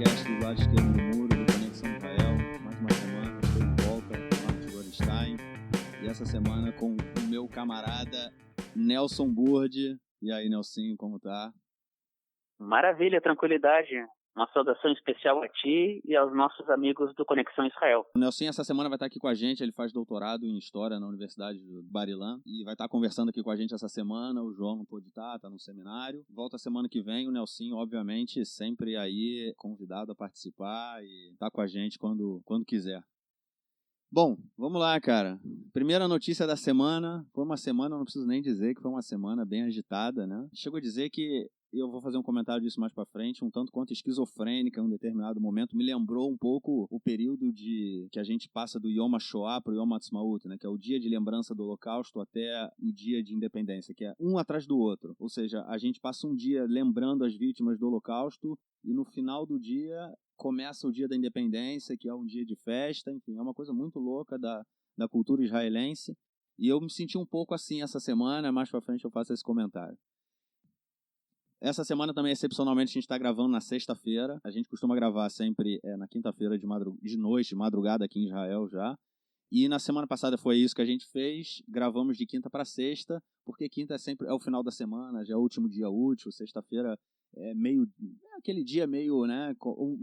podcast do lado esquerdo do muro, do Conexão Israel. Mais uma semana, estou de volta, Marcos Gorenstein. E essa semana com o meu camarada Nelson Burdi. E aí, Nelsinho, como tá? Maravilha, tranquilidade. Uma saudação especial a ti e aos nossos amigos do Conexão Israel. O Nelson essa semana vai estar aqui com a gente, ele faz doutorado em História na Universidade do Bar-Ilan e vai estar conversando aqui com a gente essa semana. O João não pôde estar, está no seminário. Volta a semana que vem, o Nelson, obviamente, sempre aí convidado a participar e estar com a gente quando quiser. Bom, vamos lá, cara. Primeira notícia da semana. Foi uma semana, não preciso nem dizer que foi uma semana bem agitada, né? Chego a dizer que, eu vou fazer um comentário disso mais pra frente, um tanto quanto esquizofrênica em um determinado momento, me lembrou um pouco o período que a gente passa do Yom HaShoah pro Yom Ha'atzmaut, né? Que é o dia de lembrança do Holocausto até o dia de independência, que é um atrás do outro. Ou seja, a gente passa um dia lembrando as vítimas do Holocausto e no final do dia começa o dia da independência, que é um dia de festa, enfim, é uma coisa muito louca da cultura israelense. E eu me senti um pouco assim essa semana, mais pra frente eu faço esse comentário. Essa semana também, excepcionalmente, a gente está gravando na sexta-feira. A gente costuma gravar sempre na quinta-feira de noite, de madrugada aqui em Israel já. E na semana passada foi isso que a gente fez. Gravamos de quinta para sexta, porque quinta é o final da semana, já é o último dia útil. Sexta-feira é aquele dia meio, né,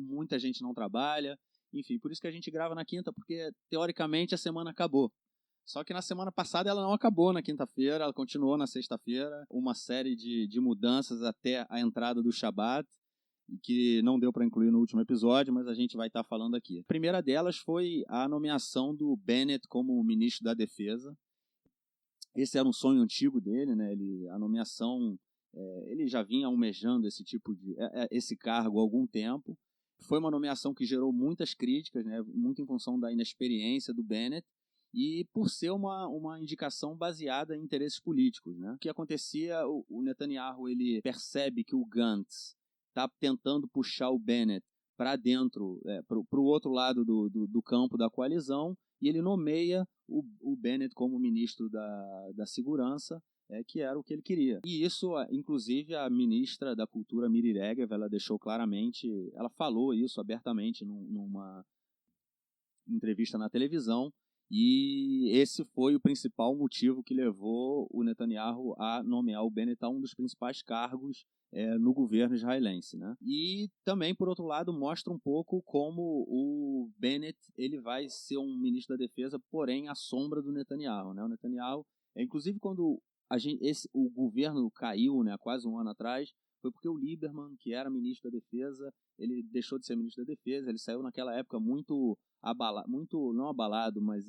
muita gente não trabalha. Enfim, por isso que a gente grava na quinta, porque teoricamente a semana acabou. Só que na semana passada ela não acabou na quinta-feira, ela continuou na sexta-feira, uma série de mudanças até a entrada do Shabat, que não deu para incluir no último episódio, mas a gente vai estar falando aqui. A primeira delas foi a nomeação do Bennett como ministro da Defesa. Esse era um sonho antigo dele, né? A nomeação, ele já vinha almejando esse cargo há algum tempo. Foi uma nomeação que gerou muitas críticas, né? Muito em função da inexperiência do Bennett e por ser uma indicação baseada em interesses políticos, né? O que acontecia, o Netanyahu ele percebe que o Gantz está tentando puxar o Bennett para dentro, para o outro lado do campo da coalizão, e ele nomeia o Bennett como ministro da Segurança, que era o que ele queria. E isso, inclusive, a ministra da Cultura, Miri Regev, ela deixou claramente, ela falou isso abertamente numa entrevista na televisão, e esse foi o principal motivo que levou o Netanyahu a nomear o Bennett a um dos principais cargos no governo israelense, né? E também, por outro lado, mostra um pouco como o Bennett ele vai ser um ministro da Defesa, porém à sombra do Netanyahu, né? O Netanyahu, inclusive quando o governo caiu, né, há quase um ano atrás, foi porque o Lieberman, que era ministro da Defesa, ele deixou de ser ministro da Defesa, ele saiu naquela época muito não abalado, mas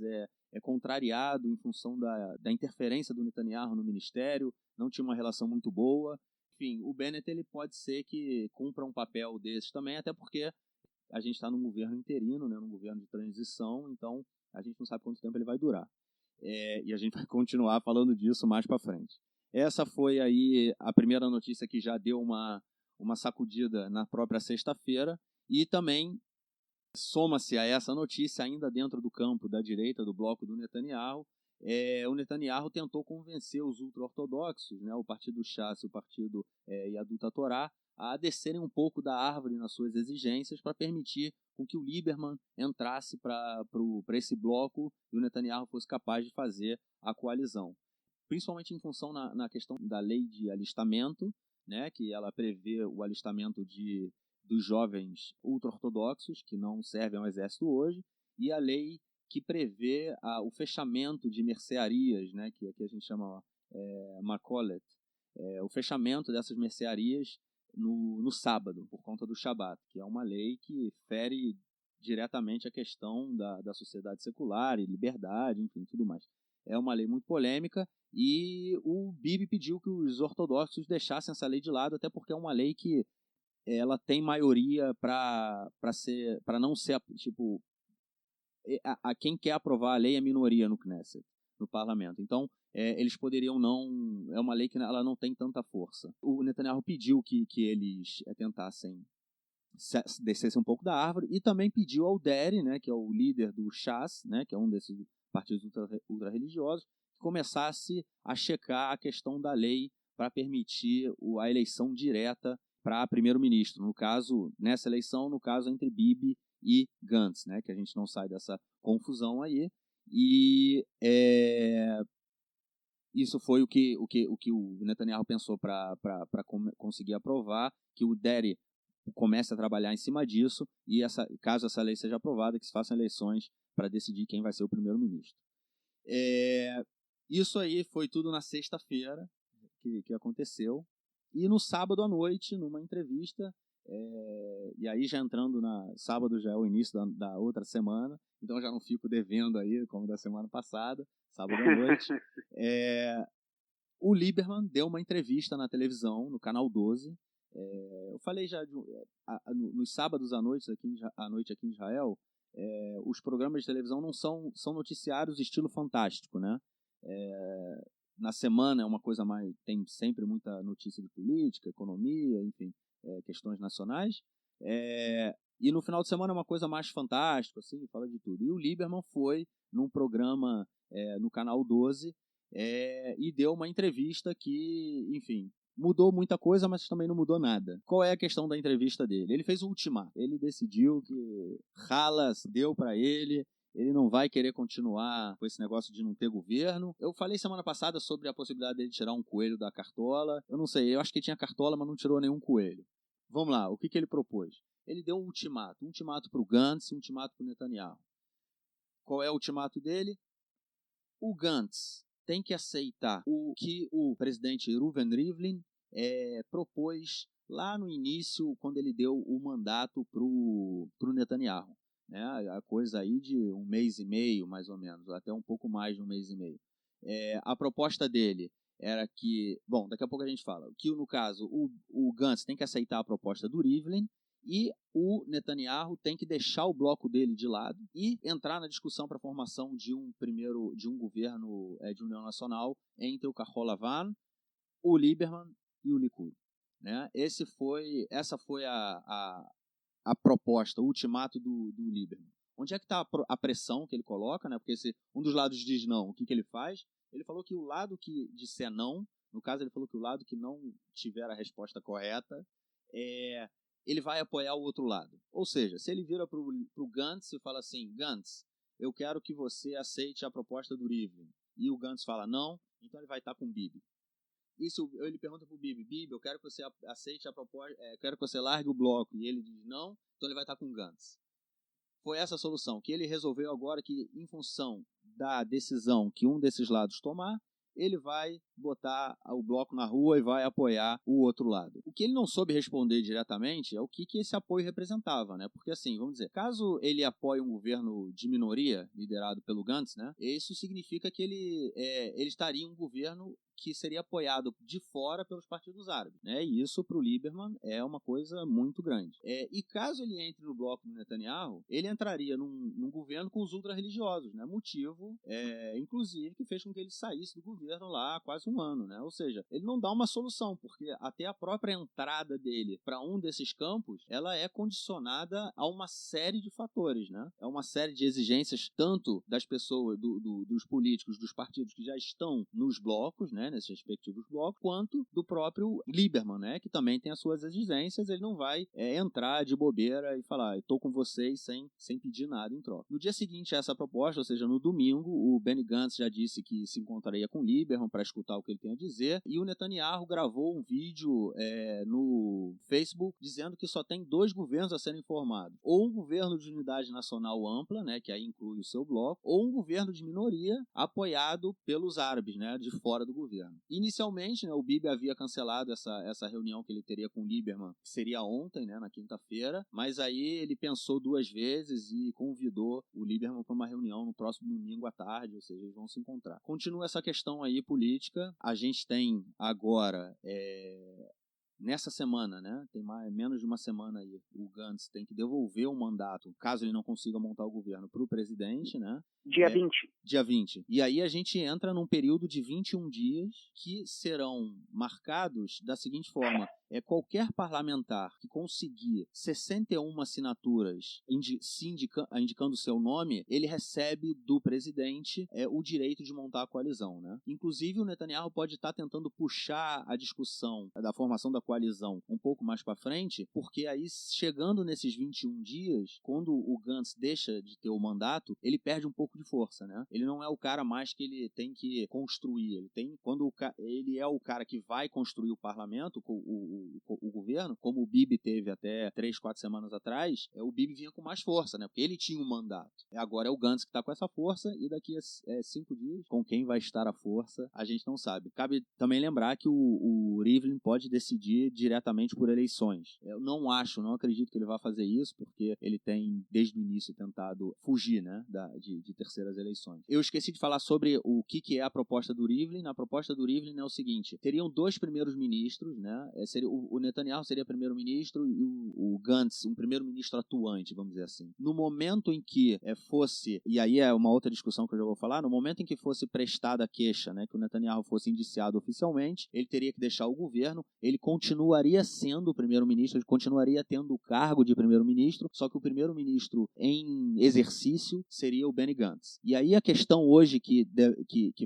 contrariado em função da interferência do Netanyahu no ministério, não tinha uma relação muito boa. Enfim, o Bennett ele pode ser que cumpra um papel desses também, até porque a gente está num governo interino, né, num governo de transição, então a gente não sabe quanto tempo ele vai durar. E a gente vai continuar falando disso mais para frente. Essa foi aí a primeira notícia que já deu uma sacudida na própria sexta-feira, e também soma-se a essa notícia, ainda dentro do campo da direita, do bloco do Netanyahu, o Netanyahu tentou convencer os ultra-ortodoxos, né, o partido Shas e o partido Yadut HaTorah, a descerem um pouco da árvore nas suas exigências para permitir com que o Lieberman entrasse para esse bloco e o Netanyahu fosse capaz de fazer a coalizão. Principalmente em função na questão da lei de alistamento, né, que ela prevê o alistamento dos jovens ultra-ortodoxos que não servem ao exército hoje, e a lei que prevê o fechamento de mercearias, né, que aqui a gente chama Makolet, o fechamento dessas mercearias no sábado, por conta do Shabat, que é uma lei que fere diretamente a questão da sociedade secular e liberdade, enfim, tudo mais. É uma lei muito polêmica e o Bibi pediu que os ortodoxos deixassem essa lei de lado, até porque é uma lei que ela tem maioria para não ser, tipo, quem quer aprovar a lei é minoria no Knesset, no parlamento. Então, eles poderiam não... É uma lei que ela não tem tanta força. O Netanyahu pediu que eles tentassem descessem um pouco da árvore, e também pediu ao Deri, né, que é o líder do Shas, né, que é um desses partidos ultra-religiosos, que começasse a checar a questão da lei para permitir a eleição direta para primeiro-ministro. No caso, nessa eleição, no caso entre Bibi e Gantz, né? Que a gente não sai dessa confusão aí. E isso foi o que o Netanyahu pensou para conseguir aprovar, que o Deri comece a trabalhar em cima disso e, caso essa lei seja aprovada, que se façam eleições para decidir quem vai ser o primeiro-ministro. Isso aí foi tudo na sexta-feira que aconteceu. E no sábado à noite, numa entrevista, e aí já entrando sábado já é o início da outra semana, então já não fico devendo aí, como da semana passada, sábado à noite, o Lieberman deu uma entrevista na televisão, no Canal 12. Eu falei já, nos sábados à noite aqui em Israel, os programas de televisão não são noticiários estilo fantástico, né? Na semana é uma coisa mais, tem sempre muita notícia de política, economia, enfim, questões nacionais, e no final de semana é uma coisa mais fantástica, assim, fala de tudo. E o Lieberman foi num programa no Canal 12 e deu uma entrevista que, enfim, mudou muita coisa, mas também não mudou nada. Qual é a questão da entrevista dele? Ele fez um ultimato. Ele decidiu que Halas deu para ele não vai querer continuar com esse negócio de não ter governo. Eu falei semana passada sobre a possibilidade dele tirar um coelho da cartola. Eu não sei, eu acho que tinha cartola, mas não tirou nenhum coelho. Vamos lá, o que ele propôs? Ele deu um ultimato para o Gantz e um ultimato para o Netanyahu. Qual é o ultimato dele? O Gantz tem que aceitar o que o presidente Reuven Rivlin propôs lá no início, quando ele deu o mandato para o Netanyahu. A coisa aí de 1 mês e meio, mais ou menos, até um pouco mais de 1 mês e meio. A proposta dele era que, bom, daqui a pouco a gente fala, que no caso o Gantz tem que aceitar a proposta do Rivlin e o Netanyahu tem que deixar o bloco dele de lado e entrar na discussão para a formação de um governo de união nacional entre o Kahol Lavan, o Lieberman e o Likud. Né? Essa foi a proposta, o ultimato do Lieberman. Onde é que está a pressão que ele coloca? Né? Porque se um dos lados diz não, o que ele faz? Ele falou que o lado que disser não, no caso ele falou que o lado que não tiver a resposta correta, ele vai apoiar o outro lado. Ou seja, se ele vira para o Gantz e fala assim, Gantz, eu quero que você aceite a proposta do Rivlin, e o Gantz fala não, então ele vai estar com o Bibi. Isso, ele pergunta pro Bibi, eu quero que você aceite a proposta, quero que você largue o bloco, e ele diz não, então ele vai estar com o Gantz. Foi essa a solução, que ele resolveu agora que, em função da decisão que um desses lados tomar, ele vai botar o bloco na rua e vai apoiar o outro lado. O que ele não soube responder diretamente é o que esse apoio representava, né? Porque assim, vamos dizer, caso ele apoie um governo de minoria, liderado pelo Gantz, né? Isso significa que ele estaria em um governo que seria apoiado de fora pelos partidos árabes, né? E isso para o Lieberman é uma coisa muito grande. E caso ele entre no bloco do Netanyahu, ele entraria num governo com os ultra-religiosos, né? Motivo, inclusive, que fez com que ele saísse do governo lá há quase um ano, né? Ou seja, ele não dá uma solução, porque até a própria entrada dele para um desses campos, ela é condicionada a uma série de fatores, né? É uma série de exigências, tanto das pessoas, dos políticos, dos partidos que já estão nos blocos, né? Nesses respectivos blocos, quanto do próprio Lieberman, né? Que também tem as suas exigências, ele não vai entrar de bobeira e falar, eu tô com vocês sem pedir nada em troca. No dia seguinte a essa proposta, ou seja, no domingo, o Benny Gantz já disse que se encontraria com Lieberman para escutar o que ele tem a dizer, e o Netanyahu gravou um vídeo no Facebook dizendo que só tem 2 governos a serem formados, ou um governo de unidade nacional ampla, né? Que aí inclui o seu bloco, ou um governo de minoria apoiado pelos árabes, né? De fora do governo. Inicialmente, né, o Bibi havia cancelado essa reunião que ele teria com o Lieberman, que seria ontem, né, na quinta-feira, mas aí ele pensou 2 vezes e convidou o Lieberman para uma reunião no próximo domingo à tarde, ou seja, eles vão se encontrar. Continua essa questão aí política, a gente tem agora... Nessa semana, né, tem menos de uma semana aí, o Gantz tem que devolver o mandato, caso ele não consiga montar o governo, para o presidente, né? Dia 20. Dia 20. E aí a gente entra num período de 21 dias que serão marcados da seguinte forma. qualquer parlamentar que conseguir 61 assinaturas indicando seu nome, ele recebe do presidente o direito de montar a coalizão, né? Inclusive, o Netanyahu pode estar tentando puxar a discussão da formação da coalizão um pouco mais para frente, porque aí, chegando nesses 21 dias, quando o Gantz deixa de ter o mandato, ele perde um pouco de força, né? Ele não é o cara mais que ele tem que construir. Ele é o cara que vai construir o parlamento, o governo, como o Bibi teve até 3, 4 semanas atrás, o Bibi vinha com mais força, né? Porque ele tinha um mandato. Agora é o Gantz que está com essa força, e daqui a 5 dias, com quem vai estar a força, a gente não sabe. Cabe também lembrar que o Rivlin pode decidir diretamente por eleições. Eu não acredito que ele vá fazer isso, porque ele tem, desde o início, tentado fugir, né, de terceiras eleições. Eu esqueci de falar sobre o que é a proposta do Rivlin. A proposta do Rivlin é o seguinte: teriam 2 primeiros ministros, né? O Netanyahu seria primeiro-ministro e o Gantz, um primeiro-ministro atuante, vamos dizer assim. No momento em que e aí é uma outra discussão que eu já vou falar, no momento em que fosse prestada a queixa, né, que o Netanyahu fosse indiciado oficialmente, ele teria que deixar o governo, ele continuaria sendo o primeiro-ministro, ele continuaria tendo o cargo de primeiro-ministro, só que o primeiro-ministro em exercício seria o Benny Gantz. E aí a questão hoje que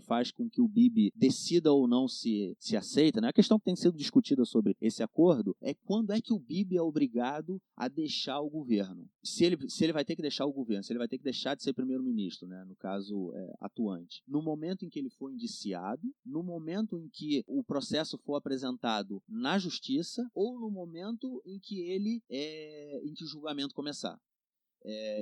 faz com que o Bibi decida ou não se aceita, né, a questão que tem sido discutida sobre esse acordo é quando é que o Bibi é obrigado a deixar o governo. Se ele vai ter que deixar o governo, se ele vai ter que deixar de ser primeiro-ministro, né, no caso atuante. No momento em que ele for indiciado, no momento em que o processo for apresentado na justiça, ou no momento em que o julgamento começar.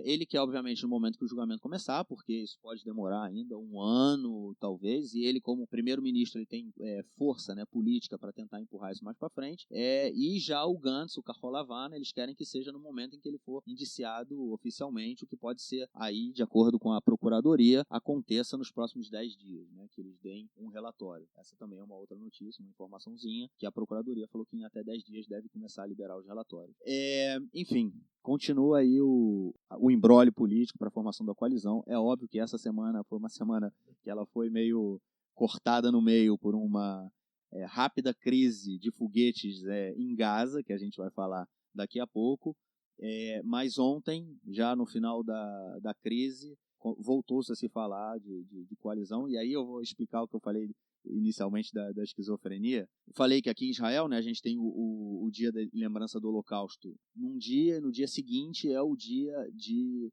Ele quer, obviamente, no momento que o julgamento começar, porque isso pode demorar ainda 1 ano, talvez, e ele, como primeiro-ministro, ele tem força, né, política para tentar empurrar isso mais para frente, e já o Gantz, o Kahol Lavan, eles querem que seja no momento em que ele for indiciado oficialmente, o que pode ser aí, de acordo com a Procuradoria, aconteça nos próximos 10 dias, né, que eles deem um relatório. Essa também é uma outra notícia, uma informaçãozinha, que a Procuradoria falou que em até 10 dias deve começar a liberar os relatórios. Enfim, continua aí o imbróglio político para a formação da coalizão. É óbvio que essa semana foi uma semana que ela foi meio cortada no meio por uma rápida crise de foguetes em Gaza, que a gente vai falar daqui a pouco. Mas ontem, já no final da crise, voltou-se a se falar de coalizão, e aí eu vou explicar o que eu falei inicialmente da esquizofrenia. Eu falei que aqui em Israel, né, a gente tem o dia da lembrança do Holocausto no dia seguinte é o dia de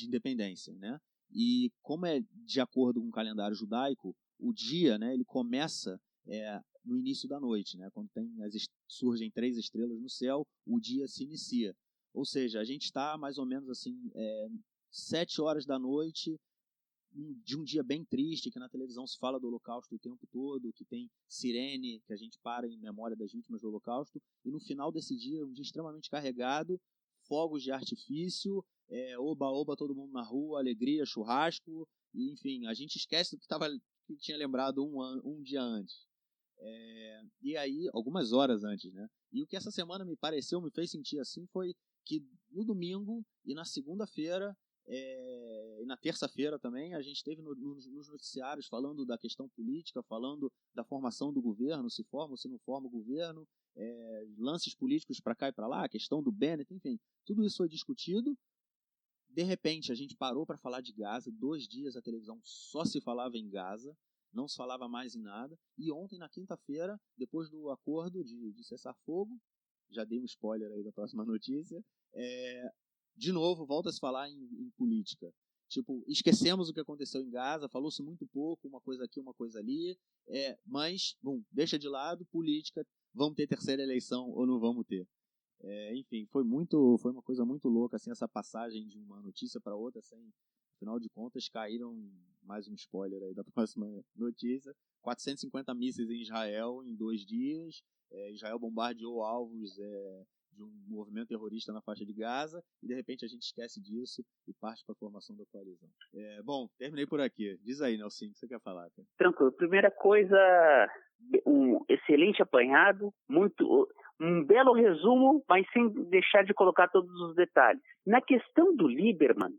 independência, né? E como é de acordo com o calendário judaico, o dia, né, ele começa no início da noite, né? Quando surgem 3 estrelas no céu, o dia se inicia. Ou seja, a gente está mais ou menos assim 7 horas da noite de um dia bem triste, que na televisão se fala do Holocausto o tempo todo, que tem sirene, que a gente para em memória das vítimas do Holocausto, e no final desse dia, um dia extremamente carregado, fogos de artifício, oba-oba, todo mundo na rua, alegria, churrasco, e enfim, a gente esquece do que tinha lembrado um dia antes. E aí, algumas horas antes, né? E o que essa semana me fez sentir assim, foi que no domingo e na segunda-feira, e na terça-feira também, a gente teve nos noticiários falando da questão política, falando da formação do governo, se forma ou se não forma o governo, lances políticos para cá e para lá, a questão do Bennett, enfim, tudo isso foi discutido. De repente, a gente parou para falar de Gaza, 2 dias a televisão só se falava em Gaza, não se falava mais em nada, e ontem, na quinta-feira, depois do acordo de cessar-fogo, já dei um spoiler aí da próxima notícia, de novo, volta a se falar em política. Tipo, esquecemos o que aconteceu em Gaza, falou-se muito pouco, uma coisa aqui, uma coisa ali, mas, deixa de lado, política, vamos ter terceira eleição ou não vamos ter? Enfim, foi uma coisa muito louca, assim, essa passagem de uma notícia para outra, sem, afinal de contas, caíram, mais um spoiler aí da próxima notícia, 450 mísseis em Israel em 2 dias, Israel bombardeou alvos de um movimento terrorista na faixa de Gaza, e de repente a gente esquece disso e parte para a formação da coalizão. Bom, terminei por aqui. Diz aí, Nelson, o que você quer falar, cara? Tranquilo. Primeira coisa, um excelente apanhado, um belo resumo, mas sem deixar de colocar todos os detalhes. Na questão do Lieberman,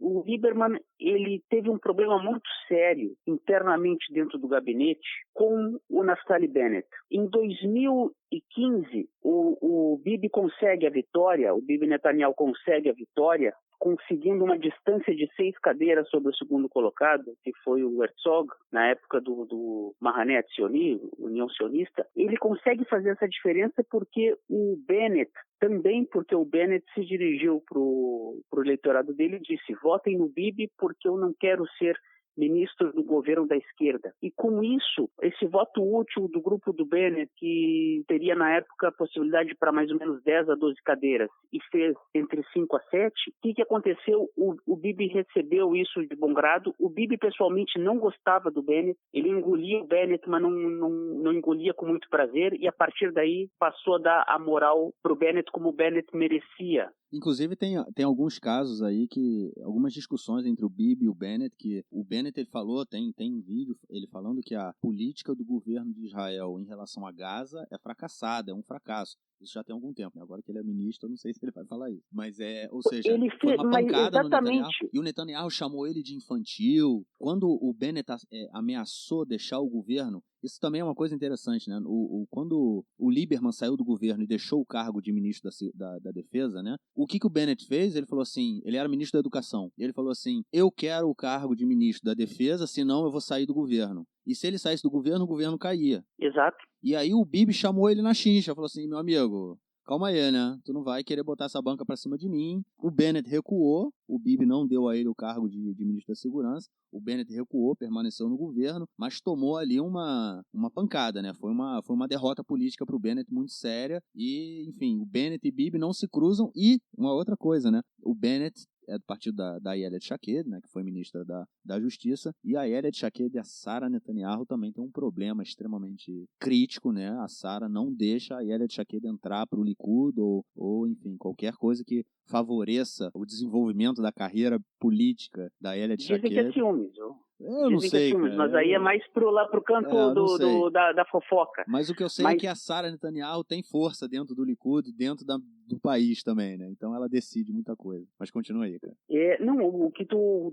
o Lieberman ele teve um problema muito sério internamente dentro do gabinete com o Naftali Bennett. Em 2015, o Bibi consegue a vitória, o Bibi Netanyahu consegue a vitória, conseguindo uma distância de 6 cadeiras sobre o segundo colocado, que foi o Herzog, na época do Mahané Tzioni, União Sionista. Ele consegue fazer essa diferença porque o Bennett, também porque o Bennett se dirigiu para o eleitorado dele e disse: votem no Bibi porque eu não quero ser ministro do governo da esquerda. E com isso, esse voto útil do grupo do Bennett, que teria na época a possibilidade para mais ou menos 10 a 12 cadeiras, e fez entre 5 a 7, o que aconteceu? O Bibi recebeu isso de bom grado. O Bibi pessoalmente não gostava do Bennett, ele engolia o Bennett, mas não engolia com muito prazer, e a partir daí passou a dar a moral para o Bennett como o Bennett merecia. Inclusive tem alguns casos aí algumas discussões entre o Bibi e o Bennett, que o Bennett ele falou, tem um vídeo ele falando que a política do governo de Israel em relação a Gaza é fracassada, é um fracasso. Isso já tem algum tempo, né? Agora que ele é ministro, eu não sei se ele vai falar isso. Mas ou seja, foi uma pancada no Netanyahu. E o Netanyahu chamou ele de infantil. Quando o Bennett ameaçou deixar o governo, isso também é uma coisa interessante, né? Quando o Lieberman saiu do governo e deixou o cargo de ministro da Defesa, né? O que o Bennett fez? Ele falou assim, ele era ministro da Educação. Ele falou assim, eu quero o cargo de ministro da Defesa, senão eu vou sair do governo. E se ele saísse do governo, o governo caía. Exato. E aí o Bibi chamou ele na chincha, falou assim, meu amigo, calma aí, né? Tu não vai querer botar essa banca pra cima de mim. O Bennett recuou, o Bibi não deu a ele o cargo de ministro da Segurança. O Bennett recuou, permaneceu no governo, mas tomou ali uma pancada, né? Foi uma derrota política pro Bennett muito séria. E, enfim, o Bennett e Bibi não se cruzam. E uma outra coisa, né? O Bennett é do partido da Ayelet Shaked, né, que foi ministra da Justiça, e a Ayelet Shaked e a Sara Netanyahu também tem um problema extremamente crítico, né? A Sara não deixa a Ayelet Shaked entrar para o Likud ou, enfim, qualquer coisa que favoreça o desenvolvimento da carreira política da Ayelet Shaked. Dizem que é ciúmes, eu não sei, cara. Mas aí é mais pro canto da fofoca. Mas o que eu sei é que a Sara Netanyahu tem força dentro do Likud, dentro do país também, né? Então ela decide muita coisa. Mas continua aí, cara. Não, o que tu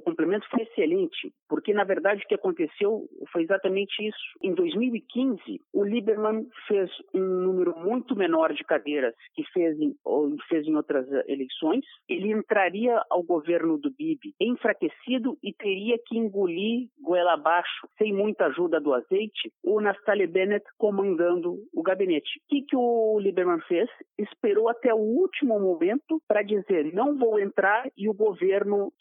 complemento foi excelente, porque na verdade o que aconteceu foi exatamente isso. Em 2015, o Lieberman fez um número muito menor de cadeiras que fez em outras eleições. Ele entraria ao governo do Bibi enfraquecido e teria que engolir goela abaixo, sem muita ajuda do azeite, o Naftali Bennett comandando o gabinete. O que o Lieberman fez? Esperou até o último momento para dizer, não vou entrar, e o governo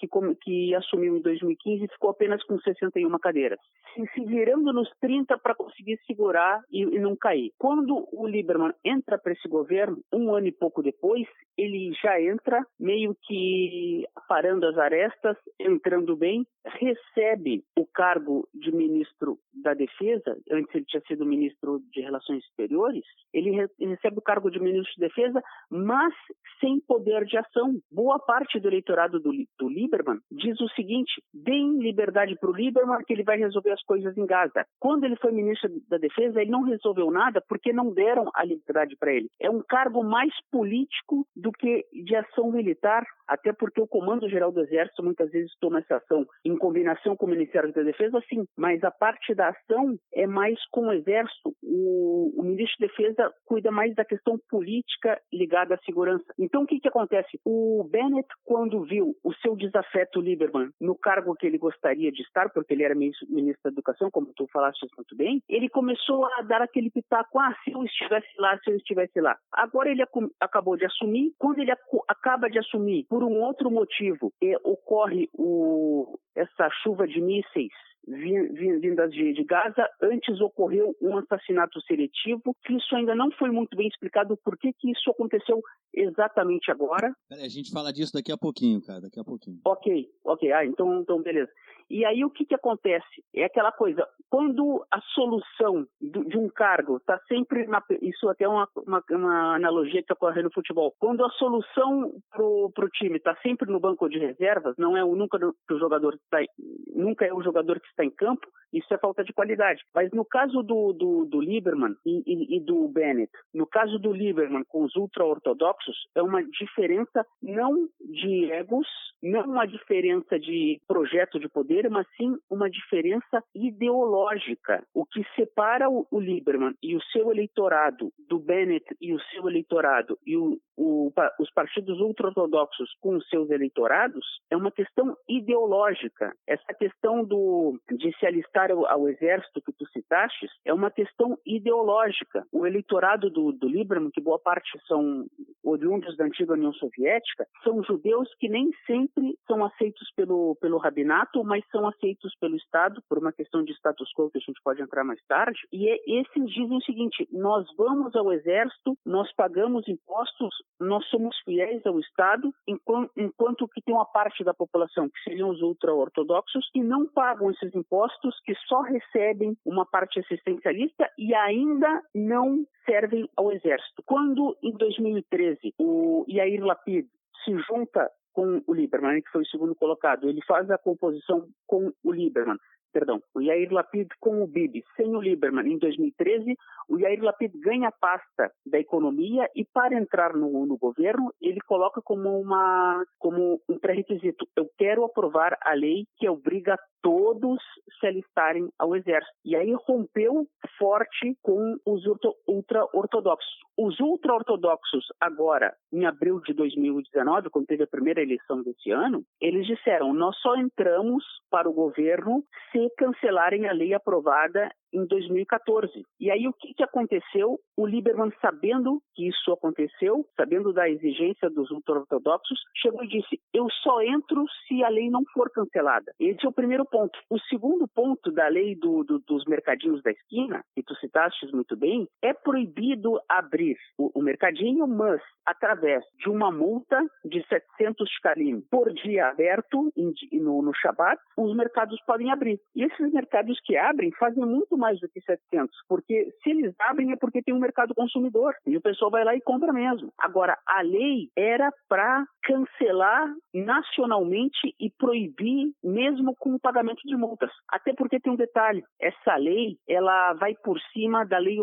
que assumiu em 2015 ficou apenas com 61 cadeiras, se virando nos 30 para conseguir segurar e não cair. Quando o Lieberman entra para esse governo, um ano e pouco depois, ele já entra meio que parando as arestas, entrando bem, recebe o cargo de ministro da Defesa. Antes ele tinha sido ministro de Relações Exteriores. Ele recebe o cargo de ministro de Defesa, mas sem poder de ação. Boa parte do eleitorado do Lieberman diz o seguinte: deem liberdade para o Lieberman que ele vai resolver as coisas em Gaza. Quando ele foi ministro da Defesa, ele não resolveu nada porque não deram a liberdade para ele. É um cargo mais político do que de ação militar, até porque o Comando-Geral do Exército muitas vezes toma essa ação em combinação com o Ministério da Defesa, sim, mas a parte da ação é mais com o Exército. O Ministro de Defesa cuida mais da questão política ligada à segurança. Então, o que acontece? O Bennett, quando viu o seu desafeto Lieberman no cargo que ele gostaria de estar, porque ele era ministro da Educação, como tu falaste muito bem, ele começou a dar aquele pitaco, se eu estivesse lá. Agora ele acabou de assumir. Quando ele acaba de assumir, por um outro motivo, ocorre essa chuva de mísseis vindas de Gaza. Antes ocorreu um assassinato seletivo, que isso ainda não foi muito bem explicado por que isso aconteceu exatamente agora. Peraí, a gente fala disso daqui a pouquinho, cara, daqui a pouquinho. Ok, então beleza. E aí o que acontece? É aquela coisa, quando a solução de um cargo está sempre, isso até é uma analogia que ocorre no futebol, quando a solução pro time está sempre no banco de reservas, nunca é o jogador que está em campo, Isso é falta de qualidade. Mas no caso do Lieberman e do Bennett, no caso do Lieberman com os ultra-ortodoxos, é uma diferença não de egos, não uma diferença de projeto de poder, mas sim uma diferença ideológica. O que separa o Lieberman e o seu eleitorado do Bennett e o seu eleitorado e os partidos ultra-ortodoxos com os seus eleitorados é uma questão ideológica. Essa questão de se alistar ao exército que tu citaste é uma questão ideológica. O eleitorado do Lieberman, que boa parte são oriundos da antiga União Soviética, são judeus que nem sempre são aceitos pelo rabinato, mas são aceitos pelo Estado, por uma questão de status quo que a gente pode entrar mais tarde. E esses dizem o seguinte: nós vamos ao exército, nós pagamos impostos, nós somos fiéis ao Estado, enquanto que tem uma parte da população, que seriam os ultra-ortodoxos, que não pagam esses impostos, que só recebem uma parte assistencialista e ainda não servem ao exército. Quando, em 2013, o Yair Lapid se junta com o Lieberman, que foi o segundo colocado, ele faz a composição com o Lieberman, o Yair Lapid com o Bibi, sem o Lieberman. Em 2013, o Yair Lapid ganha a pasta da economia e, para entrar no governo, ele coloca como um pré-requisito: eu quero aprovar a lei que obriga todos se alistarem ao exército. E aí rompeu forte com os ultra-ortodoxos. Os ultra-ortodoxos, agora, em abril de 2019, quando teve a primeira eleição desse ano, eles disseram: nós só entramos para o governo se cancelarem a lei aprovada em 2014. E aí o que aconteceu? O Lieberman, sabendo que isso aconteceu, sabendo da exigência dos ultra-ortodoxos, chegou e disse: eu só entro se a lei não for cancelada. Esse é o primeiro ponto. O segundo ponto da lei dos mercadinhos da esquina, que tu citaste muito bem, é proibido abrir o mercadinho, mas através de uma multa de 700 shkalim por dia aberto no Shabat, os mercados podem abrir. E esses mercados que abrem fazem muito mais do que 700, porque se eles abrem é porque tem um mercado consumidor e o pessoal vai lá e compra mesmo. Agora, a lei era para cancelar nacionalmente e proibir mesmo com o pagamento de multas. Até porque tem um detalhe: essa lei, ela vai por cima da lei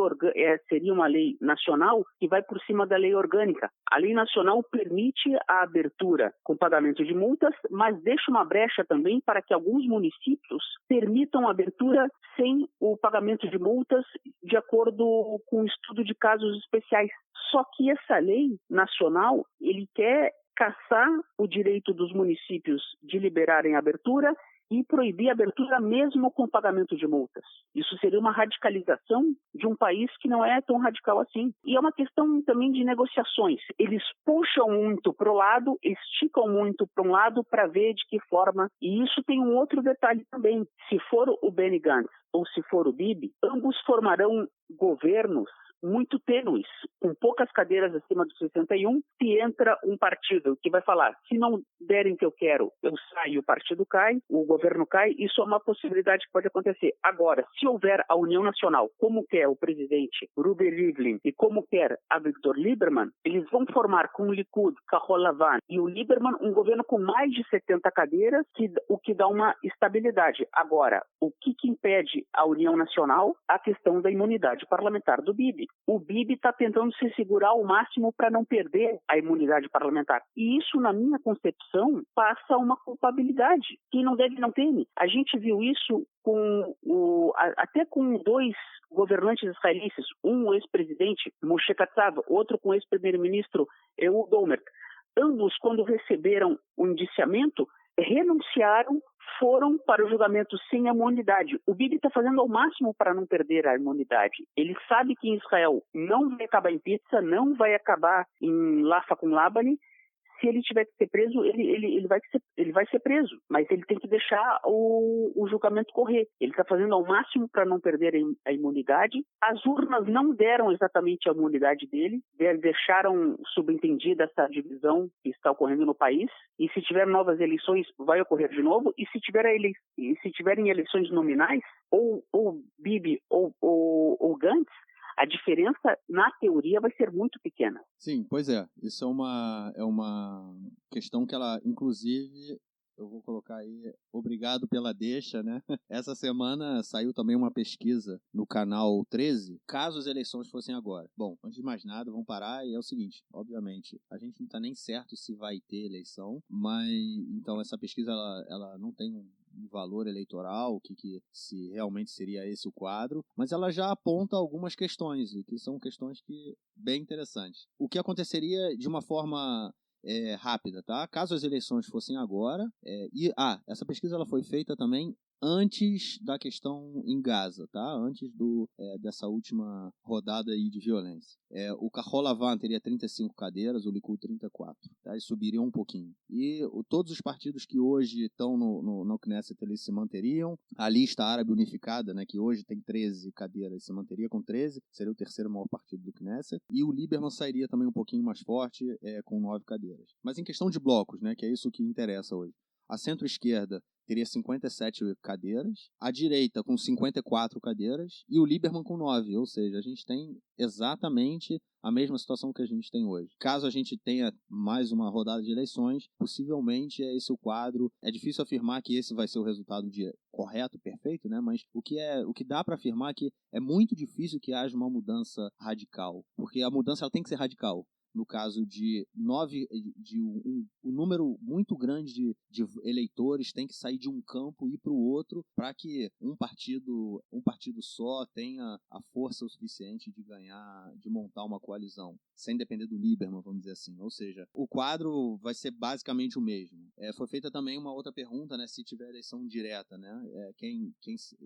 seria uma lei nacional que vai por cima da lei orgânica. A lei nacional permite a abertura com pagamento de multas, mas deixa uma brecha também para que alguns municípios permitam a abertura sem o pagamento de multas, de acordo com o estudo de casos especiais. Só que essa lei nacional, ele quer caçar o direito dos municípios de liberarem a abertura e proibir a abertura mesmo com pagamento de multas. Isso seria uma radicalização de um país que não é tão radical assim. E é uma questão também de negociações. Eles puxam muito para o lado, esticam muito para um lado para ver de que forma. E isso tem um outro detalhe também. Se for o Benny Gantz ou se for o Bibi, ambos formarão governos muito tênues, com poucas cadeiras acima dos 61, se entra um partido que vai falar: se não derem o que eu quero, eu saio, o partido cai, o governo cai. Isso é uma possibilidade que pode acontecer. Agora, se houver a União Nacional, como quer o presidente Ruvi Rivlin e como quer a Victor Lieberman, eles vão formar com o Likud, Kahol Lavan e o Lieberman um governo com mais de 70 cadeiras, o que dá uma estabilidade. Agora, o que impede a União Nacional? A questão da imunidade parlamentar do Bibi. O Bibi está tentando se segurar ao máximo para não perder a imunidade parlamentar. E isso, na minha concepção, passa uma culpabilidade. Quem não deve não teme. A gente viu isso até com dois governantes israelenses, um ex-presidente, Moshe Katsav, outro com o ex-primeiro-ministro Ehud Olmert. Ambos, quando receberam o indiciamento, renunciaram, foram para o julgamento sem imunidade. O Bibi está fazendo ao máximo para não perder a imunidade. Ele sabe que em Israel não vai acabar em pizza, não vai acabar em Lafa com Labani. Se ele tiver que ser preso, ele vai ser preso, mas ele tem que deixar o julgamento correr. Ele está fazendo ao máximo para não perder a imunidade. As urnas não deram exatamente a imunidade dele, deixaram subentendida essa divisão que está ocorrendo no país, e se tiver novas eleições, vai ocorrer de novo, e se tiverem eleições nominais, ou Bibi ou Gantz, a diferença, na teoria, vai ser muito pequena. Sim, pois é. Isso é uma questão que ela, inclusive, Eu vou colocar aí, obrigado pela deixa, né? Essa semana saiu também uma pesquisa no canal 13, caso as eleições fossem agora. Bom, antes de mais nada, vamos parar e é o seguinte, obviamente, a gente não está nem certo se vai ter eleição, mas então essa pesquisa ela não tem um valor eleitoral, se realmente seria esse o quadro, mas ela já aponta algumas questões, e que são questões bem interessantes. O que aconteceria de uma forma rápida, tá? Caso as eleições fossem agora, essa pesquisa ela foi feita também antes da questão em Gaza, tá? Antes dessa última rodada aí de violência. O Kahol Lavan teria 35 cadeiras, o Likud 34, tá? Eles subiriam um pouquinho. E todos os partidos que hoje estão no Knesset, eles se manteriam. A lista árabe unificada, né, que hoje tem 13 cadeiras, se manteria com 13, seria o terceiro maior partido do Knesset. E o Lieberman sairia também um pouquinho mais forte, com 9 cadeiras. Mas em questão de blocos, né, que é isso que interessa hoje. A centro-esquerda teria 57 cadeiras, a direita com 54 cadeiras e o Lieberman com 9, ou seja, a gente tem exatamente a mesma situação que a gente tem hoje. Caso a gente tenha mais uma rodada de eleições, possivelmente é esse o quadro. É difícil afirmar que esse vai ser o resultado correto, perfeito, né? Mas o que dá para afirmar é que é muito difícil que haja uma mudança radical, porque a mudança ela tem que ser radical. No caso um número muito grande de eleitores tem que sair de um campo e ir para o outro para que um partido só tenha a força o suficiente de ganhar, de montar uma coalizão, sem depender do Lieberman, vamos dizer assim. Ou seja, o quadro vai ser basicamente o mesmo. Foi feita também uma outra pergunta, né, se tiver eleição direta, né, quem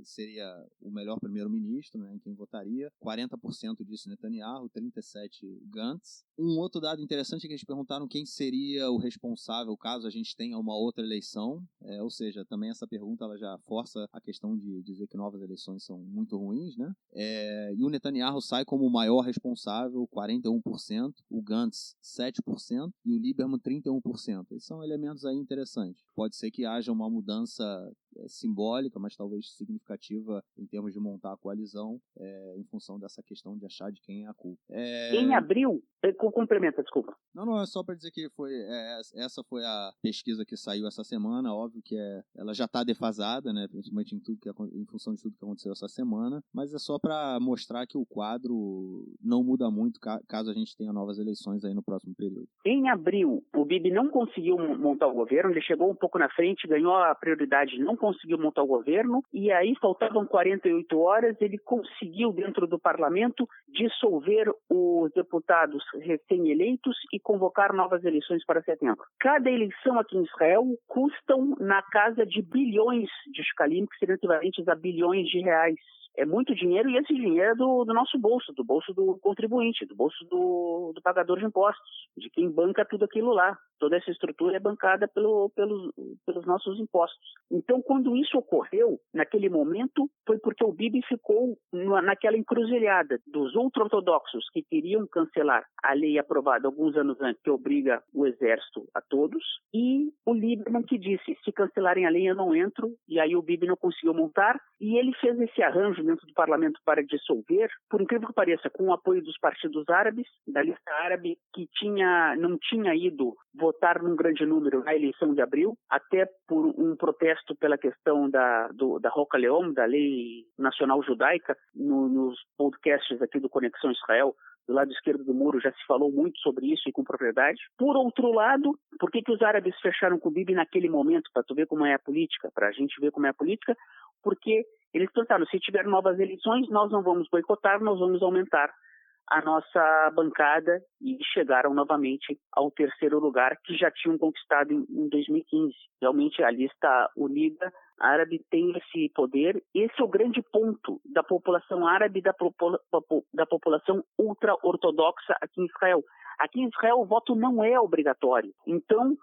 seria o melhor primeiro-ministro, né, quem votaria. 40% disse Netanyahu, 37% Gantz. Um outro dado interessante é que eles perguntaram quem seria o responsável caso a gente tenha uma outra eleição, ou seja, também essa pergunta ela já força a questão de dizer que novas eleições são muito ruins, né? E o Netanyahu sai como o maior responsável, 41%, o Gantz 7% e o Lieberman 31%. Esses são elementos aí interessantes. Pode ser que haja uma mudança simbólica, mas talvez significativa em termos de montar a coalizão, em função dessa questão de achar de quem é a culpa. Em abril, complementa, desculpa. Não, é só para dizer que essa foi a pesquisa que saiu essa semana. Óbvio que ela já está defasada, né, principalmente em função de tudo que aconteceu essa semana, mas é só para mostrar que o quadro não muda muito caso a gente tenha novas eleições aí no próximo período. Em abril, o Bibi não conseguiu montar o governo, ele chegou um pouco na frente, ganhou a prioridade, não conseguiu montar o governo, e aí faltavam 48 horas, ele conseguiu dentro do parlamento dissolver os deputados recém-eleitos e convocar novas eleições para setembro. Cada eleição aqui em Israel custam na casa de bilhões de shekalim, que seriam equivalentes a bilhões de reais. É muito dinheiro e esse dinheiro é do nosso bolso, do bolso do contribuinte, do bolso do pagador de impostos, de quem banca tudo aquilo lá. Toda essa estrutura é bancada pelos nossos impostos. Então, quando isso ocorreu, naquele momento, foi porque o Bibi ficou naquela encruzilhada dos ultra-ortodoxos que queriam cancelar a lei aprovada alguns anos antes, que obriga o exército a todos, e o Lieberman que disse, se cancelarem a lei eu não entro, e aí o Bibi não conseguiu montar, e ele fez esse arranjo dentro do parlamento para dissolver, por incrível que pareça, com o apoio dos partidos árabes, da lista árabe, que não tinha ido votar num grande número na eleição de abril, até por um protesto pela questão da Roca Leom, da lei nacional judaica, nos podcasts aqui do Conexão Israel, do lado esquerdo do muro já se falou muito sobre isso e com propriedade. Por outro lado, por que os árabes fecharam com o Bibi naquele momento, para tu ver como é a política, para a gente ver como é a política? Porque eles pensaram, se tiver novas eleições, nós não vamos boicotar, nós vamos aumentar a nossa bancada e chegaram novamente ao terceiro lugar que já tinham conquistado em 2015. Realmente a lista unida árabe tem esse poder. Esse é o grande ponto da população árabe e da população ultra-ortodoxa aqui em Israel. Aqui em Israel o voto não é obrigatório. Então,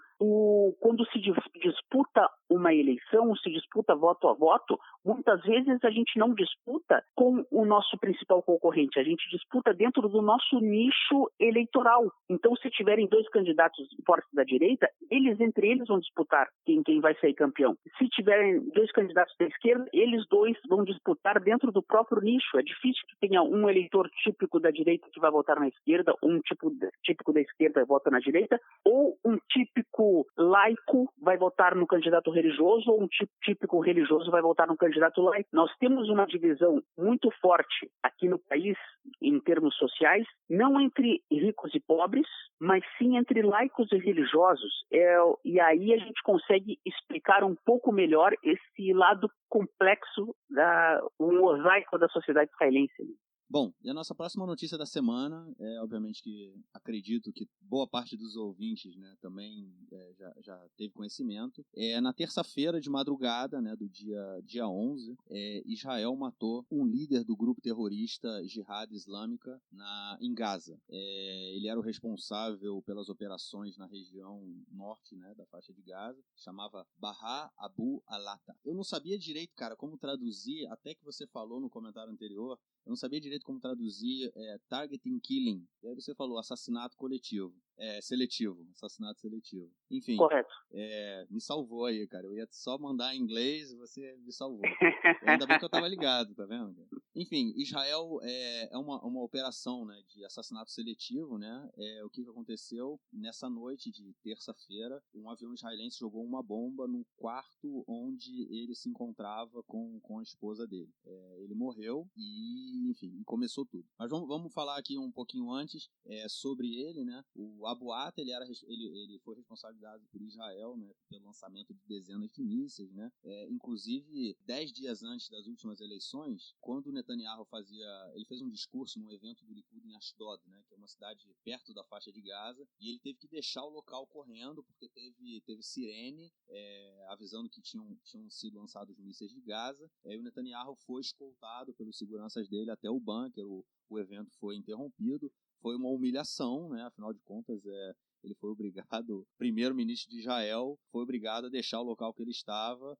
quando se disputa uma eleição, se disputa voto a voto, muitas vezes a gente não disputa com o nosso principal concorrente, a gente disputa dentro do nosso nicho eleitoral. eleitoral. Então, se tiverem dois candidatos fortes da direita, entre eles vão disputar quem vai sair campeão. Se tiverem dois candidatos da esquerda, eles dois vão disputar dentro do próprio nicho. É difícil que tenha um eleitor típico da direita que vai votar na esquerda, ou um típico da esquerda vota na direita, ou um típico laico vai votar no candidato religioso, ou um típico religioso vai votar no candidato laico. Nós temos uma divisão muito forte aqui no país, em termos sociais, não entre ricos e pobres, mas sim entre laicos e religiosos. E aí a gente consegue explicar um pouco melhor esse lado complexo, o mosaico da sociedade israelense. Bom, e a nossa próxima notícia da semana obviamente que acredito que boa parte dos ouvintes, né, também já teve conhecimento. Na terça-feira de madrugada, né, do dia 11, Israel matou um líder do grupo terrorista Jihad Islâmica em Gaza. Ele era o responsável pelas operações na região norte, né, da faixa de Gaza, chamava Baha Abu Alata. Eu não sabia direito, cara, como traduzir, até que você falou no comentário anterior. Eu não sabia direito como traduzir targeting killing. E aí você falou assassinato coletivo. Assassinato seletivo. Enfim. Correto. Me salvou aí, cara. Eu ia só mandar em inglês e você me salvou. Ainda bem que eu tava ligado, tá vendo? Enfim, Israel é uma operação, né, de assassinato seletivo, né? O que aconteceu nessa noite de terça-feira, um avião israelense jogou uma bomba no quarto onde ele se encontrava com a esposa dele. Ele morreu e, enfim, começou tudo. Mas vamos falar aqui um pouquinho antes sobre ele, né? O Abu Ata, ele foi responsabilizado por Israel, né, pelo lançamento de dezenas de mísseis, né? Inclusive, 10 dias antes das últimas eleições, quando o Netanyahu ele fez um discurso num evento do Likud em Ashdod, né, que é uma cidade perto da faixa de Gaza, e ele teve que deixar o local correndo porque teve sirene avisando que tinham sido lançados mísseis de Gaza. E o Netanyahu foi escoltado pelos seguranças dele até o bunker. O evento foi interrompido. Foi uma humilhação, né? Afinal de contas, ele foi obrigado, o primeiro-ministro de Israel foi obrigado a deixar o local que ele estava.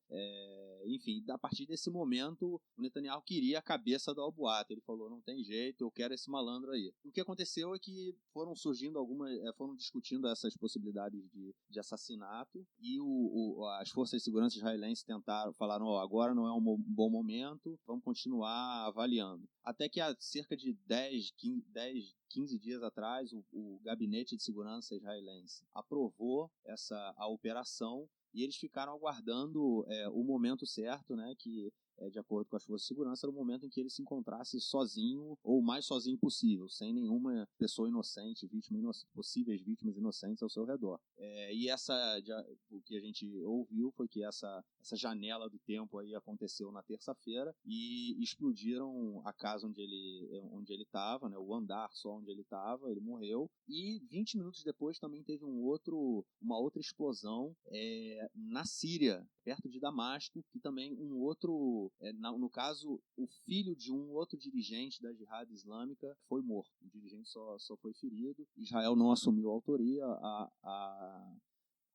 Enfim, a partir desse momento, o Netanyahu queria a cabeça do Abu Ata. Ele falou, não tem jeito, eu quero esse malandro aí. O que aconteceu é que foram surgindo foram discutindo essas possibilidades de assassinato, e as forças de segurança israelenses falaram, agora não é um bom momento, vamos continuar avaliando. Até que há cerca de 15 dias atrás, o Gabinete de Segurança israelense aprovou a operação, e eles ficaram aguardando o momento certo, né, que, de acordo com as forças de segurança, era o momento em que ele se encontrasse sozinho, ou o mais sozinho possível, sem nenhuma pessoa inocente, possíveis vítimas inocentes ao seu redor. E o que a gente ouviu foi que essa janela do tempo aí aconteceu na terça-feira, e explodiram a casa onde ele estava, né, o andar só onde ele estava. Ele morreu, e 20 minutos depois também teve uma outra explosão na Síria, perto de Damasco, que também um outro, no caso, o filho de um outro dirigente da Jihad Islâmica foi morto. O dirigente só foi ferido. Israel não assumiu a autoria.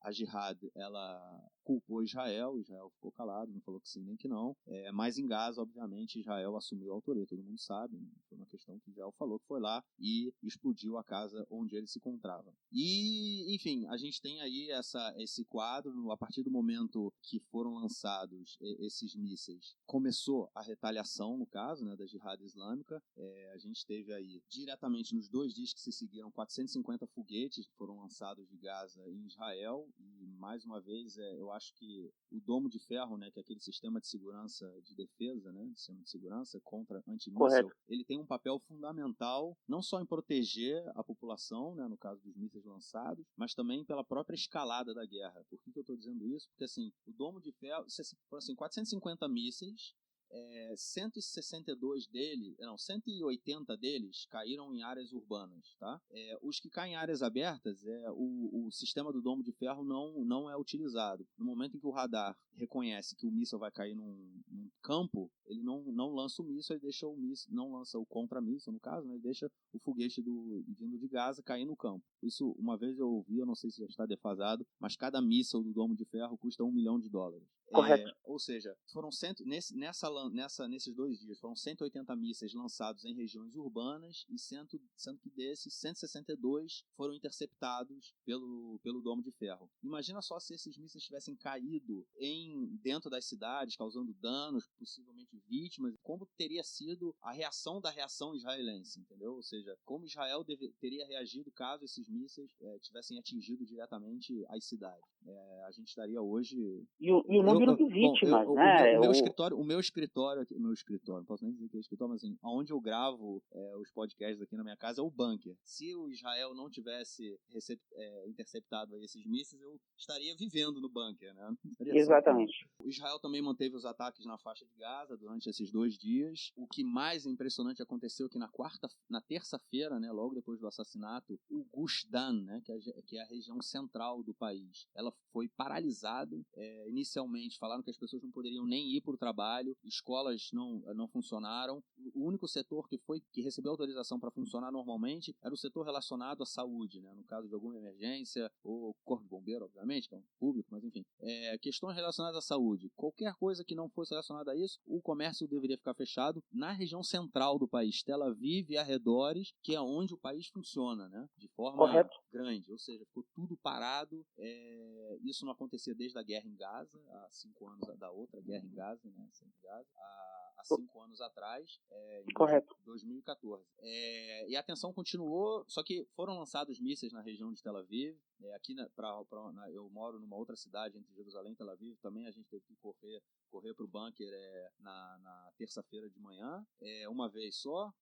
A Jihad, ela culpou Israel ficou calado, não falou que sim nem que não. Mas em Gaza, obviamente, Israel assumiu a autoria, todo mundo sabe, né? Foi uma questão que Israel falou que foi lá e explodiu a casa onde ele se encontrava. E, enfim, a gente tem aí esse quadro. A partir do momento que foram lançados esses mísseis, começou a retaliação, no caso, né, da Jihad Islâmica. A gente teve aí, diretamente nos 2 dias que se seguiram, 450 foguetes que foram lançados de Gaza em Israel. E, mais uma vez, eu acho que o domo de ferro, né, que é aquele sistema de segurança de defesa, né, sistema de segurança contra antimíssil, ele tem um papel fundamental, não só em proteger a população, né, no caso dos mísseis lançados, mas também pela própria escalada da guerra. Por que eu estou dizendo isso? Porque, assim, o domo de ferro, 450 mísseis, 180 deles caíram em áreas urbanas, tá? Os que caem em áreas abertas, o sistema do domo de ferro não é utilizado. No momento em que o radar reconhece que o míssil vai cair num campo, ele não lança o míssil, ele deixa o míssil, não lança o contra-míssil, no caso, né? Ele deixa o foguete vindo de Gaza cair no campo. Isso, uma vez eu ouvi, eu não sei se já está defasado, mas cada míssil do Domo de Ferro custa $1 milhão. Correto. Ou seja, foram nesses 2 dias, foram 180 mísseis lançados em regiões urbanas e sendo que desses, 162 foram interceptados pelo Domo de Ferro. Imagina só se esses mísseis tivessem caído dentro das cidades, causando danos, possivelmente vítimas, como teria sido a reação da reação israelense, entendeu? Ou seja, como Israel teria reagido caso esses mísseis tivessem atingido diretamente as cidades. A gente estaria hoje... E o número de vítimas, né? O meu escritório, não posso nem dizer que é escritório, mas assim, onde eu gravo os podcasts aqui na minha casa é o bunker. Se o Israel não tivesse interceptado esses mísseis, eu estaria vivendo no bunker, né? Exatamente. O Israel também manteve os ataques na faixa de Gaza durante esses 2 dias. O que mais impressionante aconteceu que na terça-feira, né, logo depois do assassinato, o Gush Dan, né, que é a região central do país, ela foi paralisada. Inicialmente falaram que as pessoas não poderiam nem ir para o trabalho, escolas não funcionaram. O único setor que recebeu autorização para funcionar normalmente era o setor relacionado à saúde, né, no caso de alguma emergência, ou corpo de bombeiro, obviamente, que é um público, mas enfim, questões relacionadas à saúde. Qualquer coisa que não fosse relacionada a isso, o comércio deveria ficar fechado na região central do país, Tel Aviv e arredores, que é onde o país funciona, né, de forma grande, ou seja, ficou tudo parado. Isso não acontecia desde a guerra em Gaza, há 5 anos da outra guerra em Gaza, né, há 5 anos atrás, em 2014. E a tensão continuou, só que foram lançados mísseis na região de Tel Aviv. Aqui eu moro numa outra cidade entre Jerusalém e Tel Aviv, também a gente teve que correr para o bunker na terça-feira de manhã, uma vez só,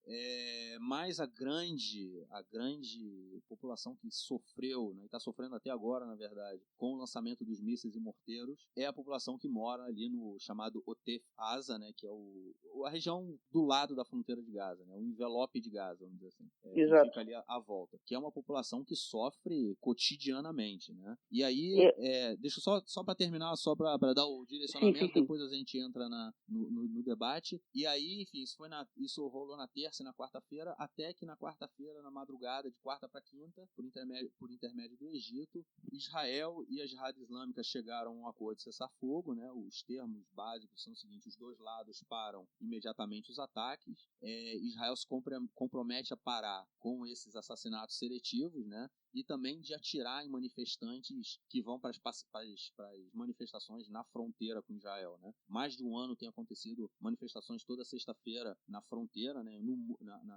mas a grande população que sofreu, né, e está sofrendo até agora, na verdade, com o lançamento dos mísseis e morteiros, é a população que mora ali no chamado Otef Asa, né, que é a região do lado da fronteira de Gaza, né, o envelope de Gaza, vamos dizer assim, que fica ali à volta, que é uma população que sofre cotidianamente, né? E aí, deixa só para terminar, só para dar o direcionamento, depois a gente entra no debate. E aí, enfim, isso rolou na terça e na quarta-feira, até que na quarta-feira, na madrugada, de quarta para quinta, por intermédio do Egito, Israel e a Jihad Islâmica chegaram a um acordo de cessar-fogo, né? Os termos básicos são os seguintes: os 2 lados param imediatamente os ataques, Israel se compromete a parar com esses assassinatos seletivos, né? E também de atirar em manifestantes que vão para as manifestações na fronteira com Israel, né? Mais de um ano tem acontecido manifestações toda sexta-feira na fronteira, né?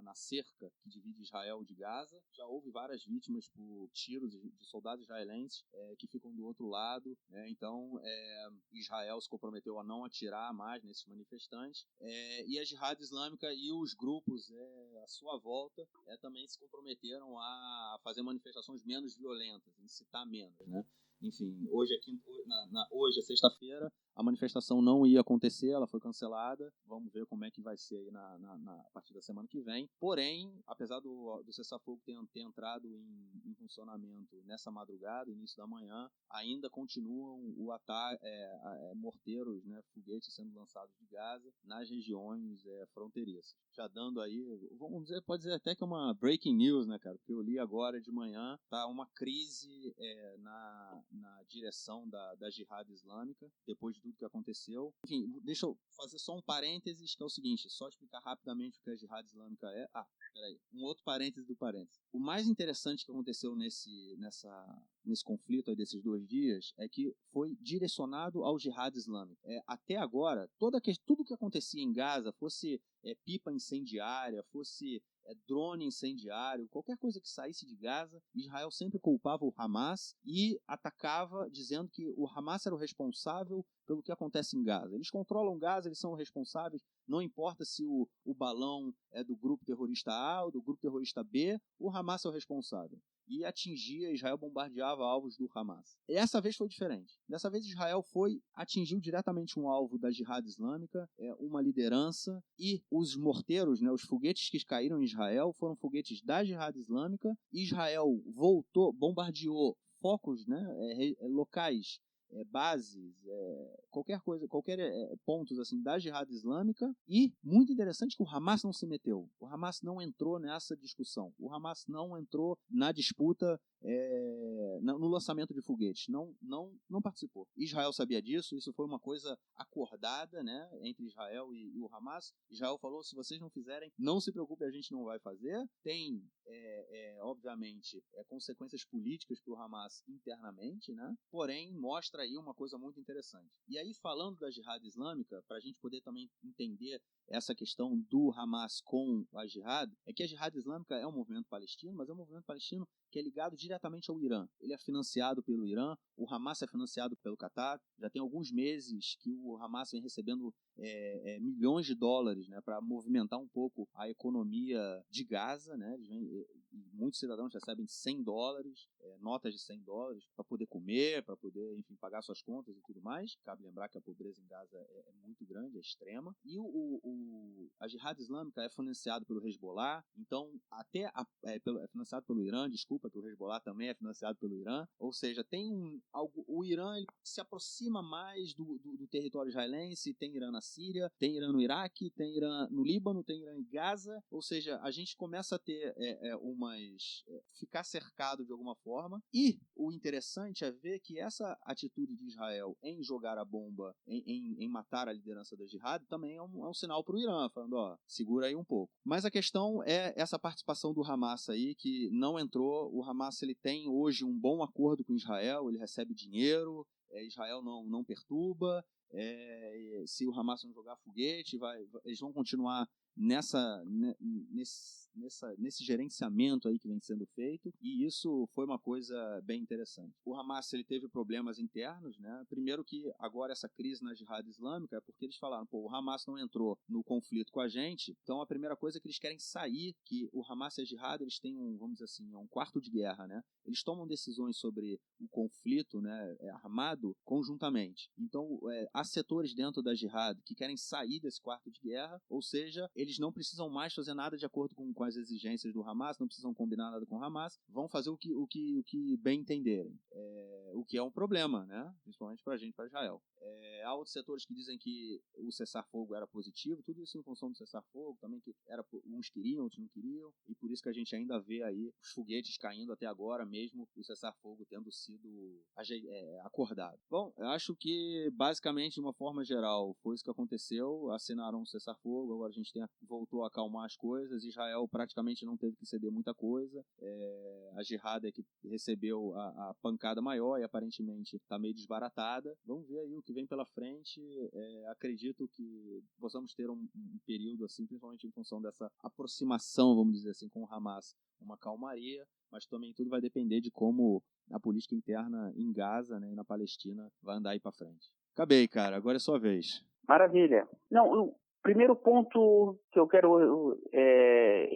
Na cerca que divide Israel de Gaza. Já houve várias vítimas por tiros de soldados israelenses que ficam do outro lado, né? Então, Israel se comprometeu a não atirar mais nesses manifestantes, e a Jihad Islâmica e os grupos à sua volta também se comprometeram a fazer manifestações menos violentas, incitar menos, né? Enfim, hoje é sexta-feira, a manifestação não ia acontecer, ela foi cancelada. Vamos ver como é que vai ser aí a partir da semana que vem. Porém, apesar do cessar-fogo ter entrado em funcionamento nessa madrugada, início da manhã, ainda continuam o ataque, morteiros, né, foguetes sendo lançados de Gaza nas regiões fronteiriças. Já dando aí, pode dizer até que é uma breaking news, né, cara? Porque eu li agora de manhã, tá uma crise na direção da Jihad Islâmica, depois de tudo que aconteceu. Enfim, deixa eu fazer só um parênteses, que é o seguinte, só explicar rapidamente o que a Jihad Islâmica é. Peraí, um outro parêntese do parêntese. O mais interessante que aconteceu nesse conflito aí desses 2 dias é que foi direcionado ao Jihad Islâmico. Até agora, tudo que acontecia em Gaza, fosse pipa incendiária, fosse drone incendiário, qualquer coisa que saísse de Gaza, Israel sempre culpava o Hamas e atacava dizendo que o Hamas era o responsável pelo que acontece em Gaza. Eles controlam Gaza, eles são responsáveis, não importa se o balão é do grupo terrorista A ou do grupo terrorista B, o Hamas é o responsável. E Israel bombardeava alvos do Hamas. E essa vez foi diferente. Dessa vez Israel atingiu diretamente um alvo da Jihad Islâmica, uma liderança, e os morteiros, né, os foguetes que caíram em Israel foram foguetes da Jihad Islâmica. Israel bombardeou focos, né, locais, bases, qualquer coisa, qualquer pontos assim da Jihad Islâmica, e muito interessante que o Hamas não se meteu, o Hamas não entrou nessa discussão, o Hamas não entrou na disputa no lançamento de foguetes, não participou. Israel sabia disso, isso foi uma coisa acordada, né, entre Israel e o Hamas. Israel falou, se vocês não fizerem, não se preocupe, a gente não vai fazer. Tem, obviamente, consequências políticas para o Hamas internamente, né, porém mostra aí uma coisa muito interessante. E aí, falando da Jihad Islâmica, para a gente poder também entender essa questão do Hamas com a Jihad, é que a Jihad Islâmica é um movimento palestino, mas é um movimento palestino que é ligado diretamente ao Irã. Ele é financiado pelo Irã, o Hamas é financiado pelo Catar. Já tem alguns meses que o Hamas vem recebendo milhões de dólares, né, para movimentar um pouco a economia de Gaza, né? Muitos cidadãos recebem $100, notas de $100 para poder comer, para poder, enfim, pagar suas contas e tudo mais. Cabe lembrar que a pobreza em Gaza é muito grande, é extrema. E a Jihad Islâmica é financiado pelo Hezbollah, então é financiado pelo Irã, desculpa, que o Hezbollah também é financiado pelo Irã, ou seja, tem o Irã ele se aproxima mais do território israelense, tem Irã na Síria, tem Irã no Iraque, tem Irã no Líbano, tem Irã em Gaza, ou seja, a gente começa a ter ficar cercado de alguma forma, e o interessante é ver que essa atitude de Israel em jogar a bomba, em matar a liderança da Jihad, também é um sinal para o Irã, falando, ó, segura aí um pouco. Mas a questão é essa participação do Hamas aí, que não entrou. O Hamas ele tem hoje um bom acordo com Israel, ele recebe dinheiro, Israel não perturba, se o Hamas não jogar foguete, eles vão continuar nesse gerenciamento aí que vem sendo feito, e isso foi uma coisa bem interessante. O Hamas ele teve problemas internos, né? Primeiro que agora essa crise na Jihad Islâmica é porque eles falaram, o Hamas não entrou no conflito com a gente, então a primeira coisa é que eles querem sair, que o Hamas e a Jihad eles têm vamos dizer assim, um quarto de guerra, né? Eles tomam decisões sobre o conflito, né, armado conjuntamente. Então há setores dentro da Jihad que querem sair desse quarto de guerra, ou seja, eles não precisam mais fazer nada de acordo com as exigências do Hamas, não precisam combinar nada com o Hamas, vão fazer o que bem entenderem. O que é um problema, né? Principalmente para a gente, para Israel. Há outros setores que dizem que o cessar-fogo era positivo, tudo isso em função do cessar-fogo, também que uns queriam, outros não queriam, e por isso que a gente ainda vê aí os foguetes caindo até agora, mesmo o cessar-fogo tendo sido acordado. Bom, eu acho que basicamente, de uma forma geral, foi isso que aconteceu, assinaram um cessar-fogo, agora a gente voltou a acalmar as coisas, Israel praticamente não teve que ceder muita coisa, a Jihad é que recebeu a pancada maior e aparentemente está meio desbaratada. Vamos ver aí o que vem pela frente. Acredito que possamos ter um período assim, principalmente em função dessa aproximação, vamos dizer assim, com o Hamas, uma calmaria, mas também tudo vai depender de como a política interna em Gaza, né, e na Palestina vai andar aí para frente. Acabei, cara. Agora é sua vez. Maravilha. Não, o primeiro ponto que eu quero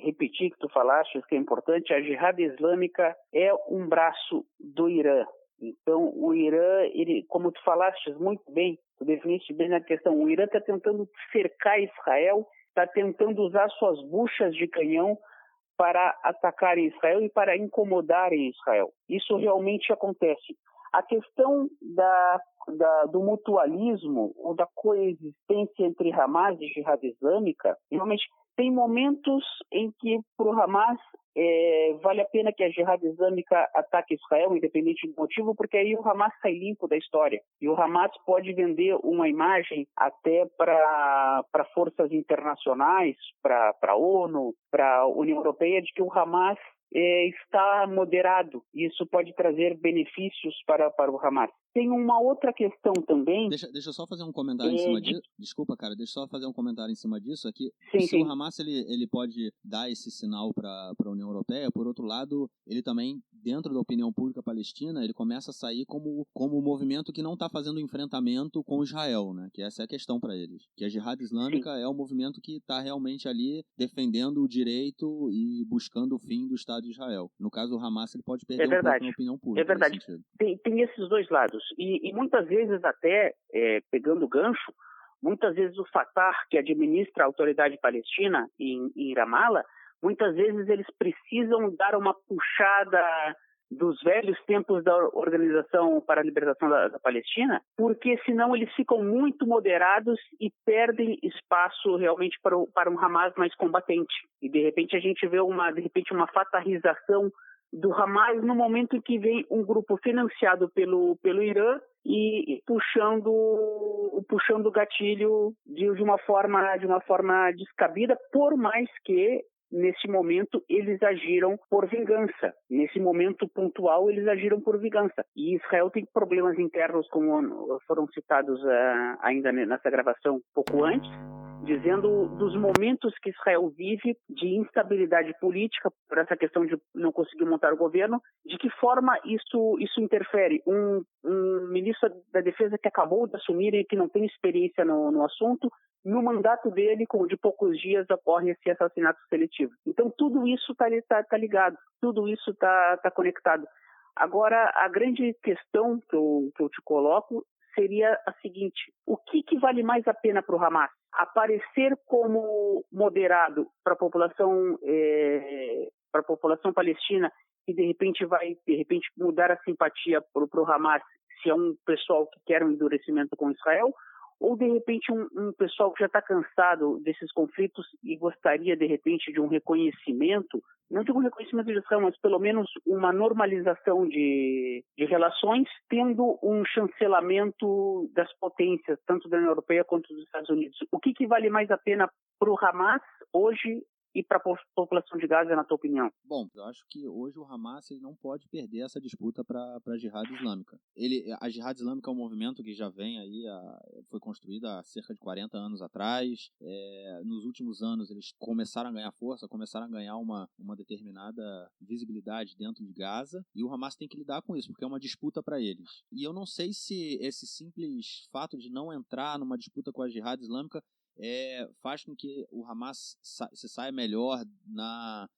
repetir que tu falaste, que é importante, a Jihad Islâmica é um braço do Irã. Então, o Irã, como tu falaste muito bem, tu definiste bem na questão, o Irã está tentando cercar Israel, está tentando usar suas buchas de canhão para atacar Israel e para incomodar Israel. Isso realmente acontece. A questão do mutualismo ou da coexistência entre Hamas e Jihad Islâmica, realmente tem momentos em que para o Hamas vale a pena que a Jihad Islâmica ataque Israel, independente do motivo, porque aí o Hamas sai limpo da história. E o Hamas pode vender uma imagem até para forças internacionais, para a ONU, para a União Europeia, de que o Hamas está moderado. Isso pode trazer benefícios para o Hamas. Tem uma outra questão também. Deixa eu só fazer um comentário em cima disso. Desculpa, cara, deixa eu só fazer um comentário em cima disso aqui. Sim. O Hamas ele pode dar esse sinal para a União Europeia, por outro lado, ele também, dentro da opinião pública palestina, ele começa a sair como um movimento que não está fazendo enfrentamento com Israel, né? Que essa é a questão para eles. Que a Jihad Islâmica é um movimento que está realmente ali defendendo o direito e buscando o fim do Estado de Israel. No caso, o Hamas ele pode perder um pouco na opinião pública. É verdade. Tem esses dois lados. E muitas vezes até, pegando o gancho, muitas vezes o Fatah, que administra a autoridade palestina em Ramallah, muitas vezes eles precisam dar uma puxada dos velhos tempos da Organização para a Libertação da Palestina, porque senão eles ficam muito moderados e perdem espaço realmente para um Hamas mais combatente. E de repente a gente vê uma fatalização do Hamas no momento em que vem um grupo financiado pelo Irã e puxando o gatilho de uma forma descabida, por mais que nesse momento eles agiram por vingança. Nesse momento pontual eles agiram por vingança. E Israel tem problemas internos, como foram citados ainda nessa gravação pouco antes, dizendo dos momentos que Israel vive de instabilidade política, por essa questão de não conseguir montar o governo, de que forma isso interfere. Um ministro da Defesa que acabou de assumir e que não tem experiência no assunto, no mandato dele, de poucos dias, ocorre esse assassinato seletivo. Então, tudo isso está ligado, tudo isso está conectado. Agora, a grande questão que eu te coloco seria a seguinte: o que vale mais a pena para o Hamas? Aparecer como moderado para a população palestina e de repente vai mudar a simpatia para o Hamas, se é um pessoal que quer um endurecimento com Israel, ou de repente um pessoal que já está cansado desses conflitos e gostaria de repente de um reconhecimento, não de um reconhecimento de Israel, mas pelo menos uma normalização de relações, tendo um chancelamento das potências, tanto da União Europeia quanto dos Estados Unidos. O que vale mais a pena para o Hamas hoje e para a população de Gaza, na tua opinião? Bom, eu acho que hoje o Hamas ele não pode perder essa disputa para a Jihad Islâmica. A Jihad Islâmica é um movimento que já vem aí, foi construído há cerca de 40 anos atrás. Nos últimos anos eles começaram a ganhar força, começaram a ganhar uma determinada visibilidade dentro de Gaza, e o Hamas tem que lidar com isso, porque é uma disputa para eles. E eu não sei se esse simples fato de não entrar numa disputa com a Jihad Islâmica faz com que o Hamas se saia melhor na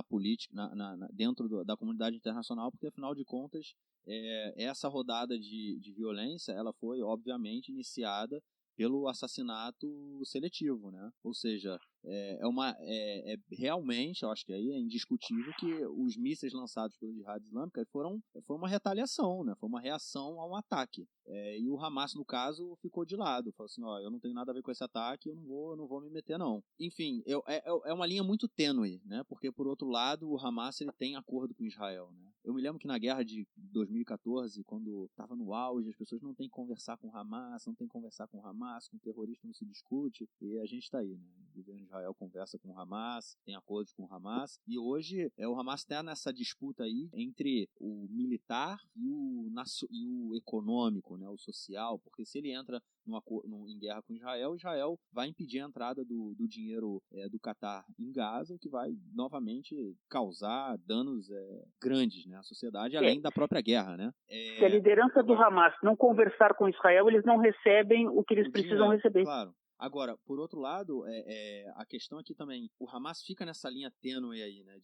política, dentro da comunidade internacional, porque afinal de contas essa rodada de violência ela foi obviamente iniciada pelo assassinato seletivo, né? Ou seja, realmente, eu acho que aí é indiscutível que os mísseis lançados pelo Jihad Islâmica foi uma retaliação, né? Foi uma reação a um ataque. E o Hamas, no caso, ficou de lado. Falou assim, eu não tenho nada a ver com esse ataque, eu não vou me meter, não. Enfim, é uma linha muito tênue, né? Porque, por outro lado, o Hamas ele tem acordo com Israel, né? Eu me lembro que na guerra de 2014, quando estava no auge, as pessoas não têm que conversar com o Hamas, com terrorista não se discute, e a gente está aí, né? O governo de Israel conversa com o Hamas, tem acordos com o Hamas, e hoje o Hamas está nessa disputa aí entre o militar e o econômico, né? O social, porque se ele entra em guerra com Israel vai impedir a entrada do dinheiro do Catar em Gaza, o que vai novamente causar danos grandes, né, à sociedade, além da própria guerra, né? Se a liderança do Hamas não conversar com Israel, eles não recebem o que eles precisam receber. Claro. Agora, por outro lado, a questão aqui também, o Hamas fica nessa linha tênue aí, né,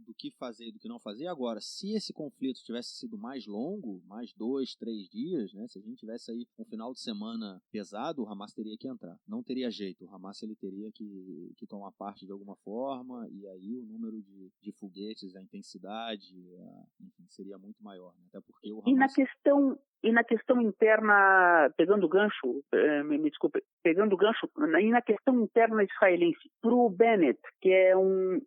do que fazer e do que não fazer. Agora, se esse conflito tivesse sido mais longo, mais 2, 3 dias, né, se a gente tivesse aí um final de semana pesado, o Hamas teria que entrar. Não teria jeito, o Hamas ele teria que tomar parte de alguma forma, e aí o número de foguetes, a intensidade, enfim, seria muito maior, né, até porque o Hamas... E na questão interna, pegando o gancho, e na questão interna israelense, para o Bennett, que é um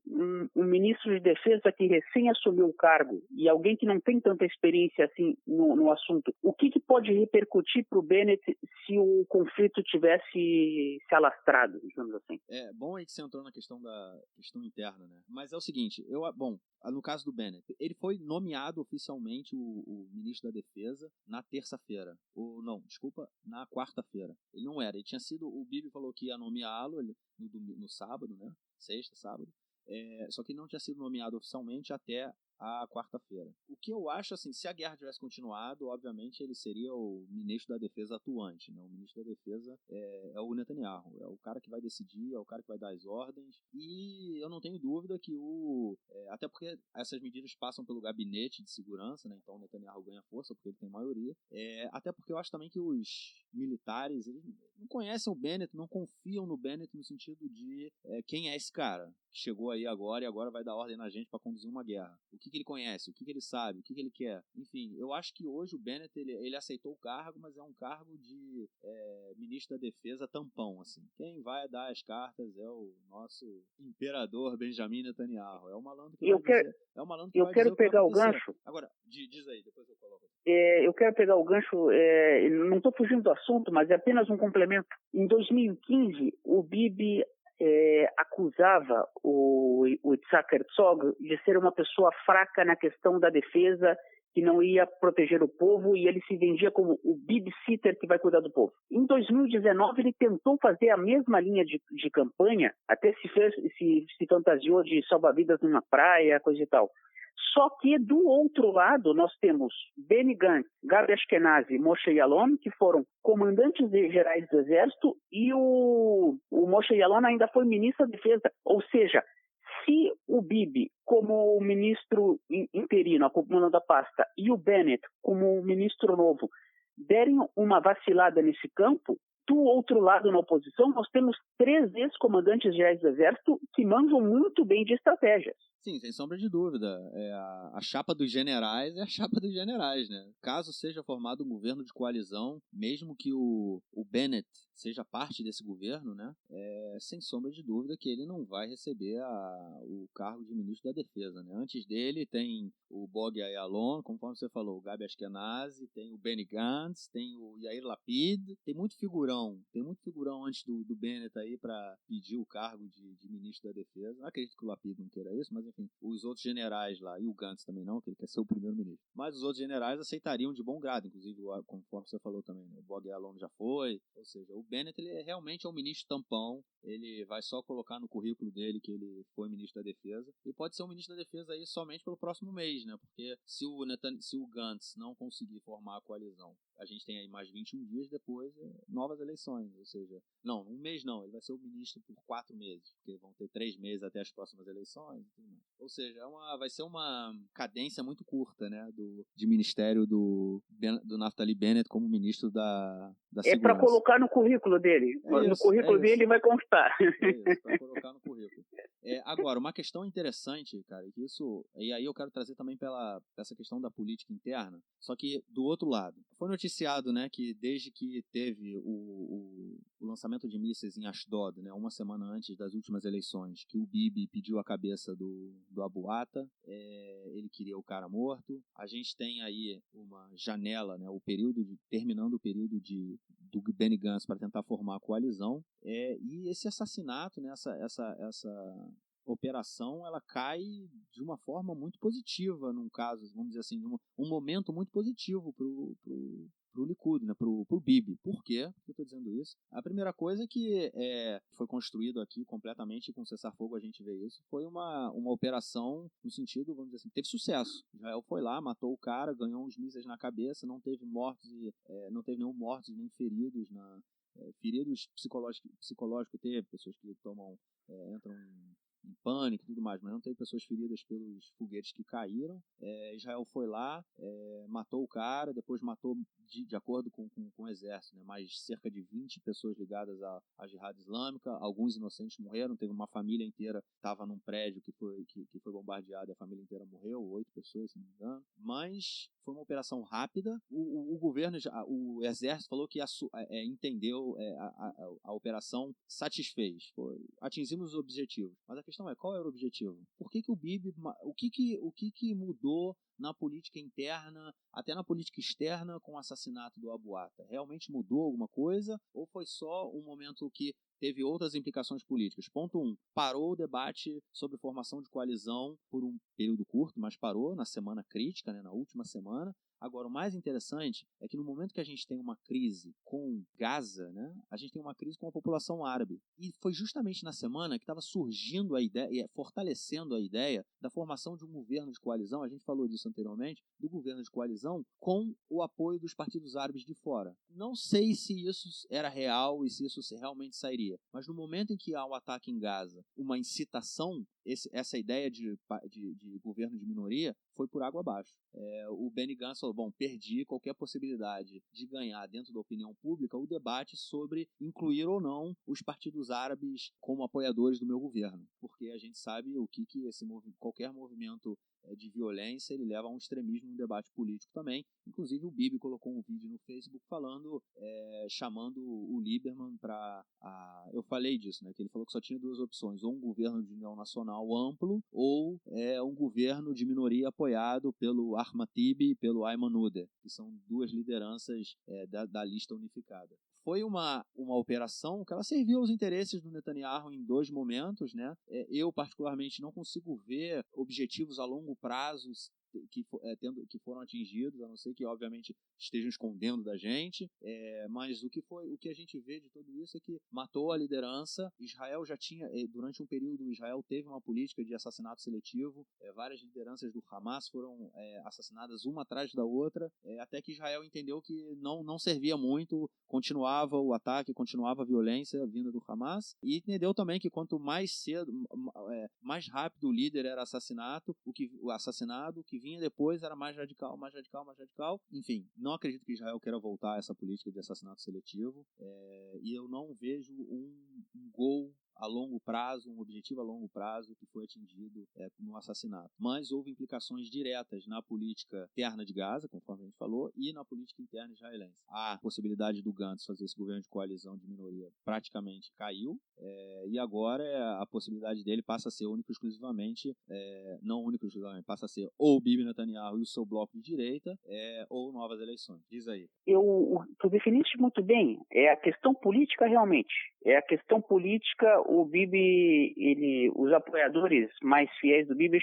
ministro de defesa que recém assumiu o cargo, e alguém que não tem tanta experiência assim no assunto, o que pode repercutir para o Bennett se o conflito tivesse se alastrado, digamos assim? É bom aí que você entrou na questão interna, né? Mas é o seguinte, no caso do Bennett, ele foi nomeado oficialmente o ministro da Defesa na terça-feira. Na quarta-feira. Ele não era. Ele tinha sido... O Bibi falou que ia nomeá-lo no sábado, né? Sexta, sábado. Só que ele não tinha sido nomeado oficialmente até a quarta-feira. O que eu acho, assim, se a guerra tivesse continuado, obviamente ele seria o ministro da Defesa atuante, né? O ministro da Defesa é o Netanyahu, é o cara que vai decidir, é o cara que vai dar as ordens, e eu não tenho dúvida que até porque essas medidas passam pelo gabinete de segurança, né? Então o Netanyahu ganha força porque ele tem maioria, até porque eu acho também que os militares, eles não conhecem o Bennett, não confiam no Bennett no sentido de quem é esse cara. chegou aí agora e agora vai dar ordem na gente para conduzir uma guerra. O que ele conhece, o que ele sabe, o que ele quer. Enfim, eu acho que hoje o Bennett, ele aceitou o cargo, mas é um cargo de ministro da Defesa tampão, assim. Quem vai dar as cartas é o nosso imperador Benjamin Netanyahu. É o malandro que vai dizer. É o malandro que vai dizer o que vai acontecer. Eu quero pegar o gancho. Agora, diz aí, depois eu coloco. Eu quero pegar o gancho, não estou fugindo do assunto, mas é apenas um complemento. Em 2015, o Bibi acusava o Yitzhak Herzog de ser uma pessoa fraca na questão da defesa, que não ia proteger o povo, e ele se vendia como o babysitter que vai cuidar do povo. Em 2019, ele tentou fazer a mesma linha de campanha, até se fantasiou de salva-vidas numa praia, coisa e tal. Só que, do outro lado, nós temos Benny Gantz, Gabi Ashkenazi e Moshe Yaalon, que foram comandantes gerais do Exército, e o Moshe Yaalon ainda foi ministro da Defesa. Ou seja, se o Bibi, como ministro interino, acumulando a pasta, e o Bennett, como ministro novo, derem uma vacilada nesse campo, do outro lado, na oposição, nós temos 3 ex-comandantes gerais do Exército que manjam muito bem de estratégias. Sim, sem sombra de dúvida. A chapa dos generais é a chapa dos generais, né? Caso seja formado um governo de coalizão, mesmo que o Bennett seja parte desse governo, né? Sem sombra de dúvida que ele não vai receber o cargo de ministro da Defesa, né? Antes dele tem o Bogi Yaalon, conforme você falou, o Gabi Ashkenazi, tem o Benny Gantz, tem o Yair Lapid, tem muito figurão antes do Bennett aí para pedir o cargo de ministro da Defesa. Não acredito que o Lapid não queira isso, mas enfim, os outros generais lá, e o Gantz também não, que ele quer ser o primeiro-ministro. Mas os outros generais aceitariam de bom grado, inclusive, conforme você falou também, né? O Bogi Yaalon já foi, ou seja, o Bennett, ele realmente é um ministro tampão, ele vai só colocar no currículo dele que ele foi ministro da Defesa, e pode ser um ministro da Defesa aí somente pelo próximo mês, né? Porque se o Gantz não conseguir formar a coalizão, a gente tem aí mais 21 dias depois, novas eleições, ou seja, não, um mês não, ele vai ser o ministro por 4 meses, porque vão ter 3 meses até as próximas eleições, ou seja, vai ser uma cadência muito curta, né, de ministério do Naftali Bennett como ministro da Segurança. É para colocar no currículo dele, no currículo dele vai constar. É isso, para colocar no currículo. Agora, uma questão interessante, cara, e aí eu quero trazer também essa questão da política interna, só que do outro lado. Foi noticiado, né, que desde que teve o lançamento de mísseis em Ashdod, né, uma semana antes das últimas eleições, que o Bibi pediu a cabeça do Abu Ata, ele queria o cara morto. A gente tem aí uma janela, né, terminando o período do Benny Gantz para tentar formar a coalizão, e esse assassinato, né, essa operação, ela cai de uma forma muito positiva, num caso, vamos dizer assim, um momento muito positivo pro Likud, né, pro Bibi. Por quê? Por que eu estou dizendo isso? A primeira coisa é que foi construído aqui completamente com cessar-fogo, a gente vê isso, foi uma operação no sentido, vamos dizer assim, teve sucesso. Israel foi lá, matou o cara, ganhou uns mísseis na cabeça, não teve mortos, não teve nenhum mortos nem feridos feridos psicológicos teve, pessoas que entram em pânico e tudo mais, mas não teve pessoas feridas pelos foguetes que caíram. Israel foi lá, matou o cara, depois matou, de acordo com o exército, né, mais cerca de 20 pessoas ligadas à Jihad Islâmica. Alguns inocentes morreram, teve uma família inteira, estava num prédio que foi bombardeado e a família inteira morreu, 8 pessoas, se não me engano. Mas foi uma operação rápida. O governo, o exército falou que entendeu a operação, satisfez. Atingimos os objetivos. Mas a questão é, qual era o objetivo? Por que o Bibi, o que mudou na política interna, até na política externa, com o assassinato do Abu Ata? Realmente mudou alguma coisa? Ou foi só um momento que teve outras implicações políticas? Ponto 1. Parou o debate sobre formação de coalizão por um período curto, mas parou na semana crítica, né, na última semana. Agora, o mais interessante é que no momento que a gente tem uma crise com Gaza, né, a gente tem uma crise com a população árabe. E foi justamente na semana que estava surgindo a ideia, fortalecendo a ideia da formação de um governo de coalizão, a gente falou disso anteriormente, do governo de coalizão com o apoio dos partidos árabes de fora. Não sei se isso era real e se isso realmente sairia, mas no momento em que há um ataque em Gaza, uma incitação essa ideia de governo de minoria foi por água abaixo. O Benny Gantz falou, perdi qualquer possibilidade de ganhar dentro da opinião pública o debate sobre incluir ou não os partidos árabes como apoiadores do meu governo, porque a gente sabe o que qualquer movimento de violência ele leva a um extremismo no debate político também. Inclusive o Bibi colocou um vídeo no Facebook chamando o Lieberman para... Eu falei disso, né, que ele falou que só tinha duas opções, ou um governo de união nacional amplo, ou um governo de minoria apoiado pelo Ahmad Tibi e pelo Ayman Odeh, que são duas lideranças da lista unificada. Foi uma operação que ela serviu aos interesses do Netanyahu em dois momentos, né? Eu, particularmente, não consigo ver objetivos a longo prazo que foram atingidos, a não ser que, obviamente, estejam escondendo da gente, mas o que a gente vê de tudo isso é que matou a liderança. Israel já tinha, durante um período, Israel teve uma política de assassinato seletivo, várias lideranças do Hamas foram assassinadas uma atrás da outra, até que Israel entendeu que não servia muito, continuava o ataque, continuava a violência vinda do Hamas, e entendeu também que quanto mais cedo, mais rápido o líder era assassinado, o que vinha depois era mais radical. Enfim, não acredito que Israel queira voltar a essa política de assassinato seletivo, e eu não vejo um gol a longo prazo, um objetivo a longo prazo que foi atingido no assassinato. Mas houve implicações diretas na política interna de Gaza, conforme a gente falou, e na política interna israelense. A possibilidade do Gantz fazer esse governo de coalizão de minoria praticamente caiu, e agora a possibilidade dele passa a ser exclusivamente, passa a ser ou Bibi Netanyahu e o seu bloco de direita, ou novas eleições. Diz aí. Tu definiste muito bem, é a questão política realmente. É a questão política, o Bibi, os apoiadores mais fiéis do Bibi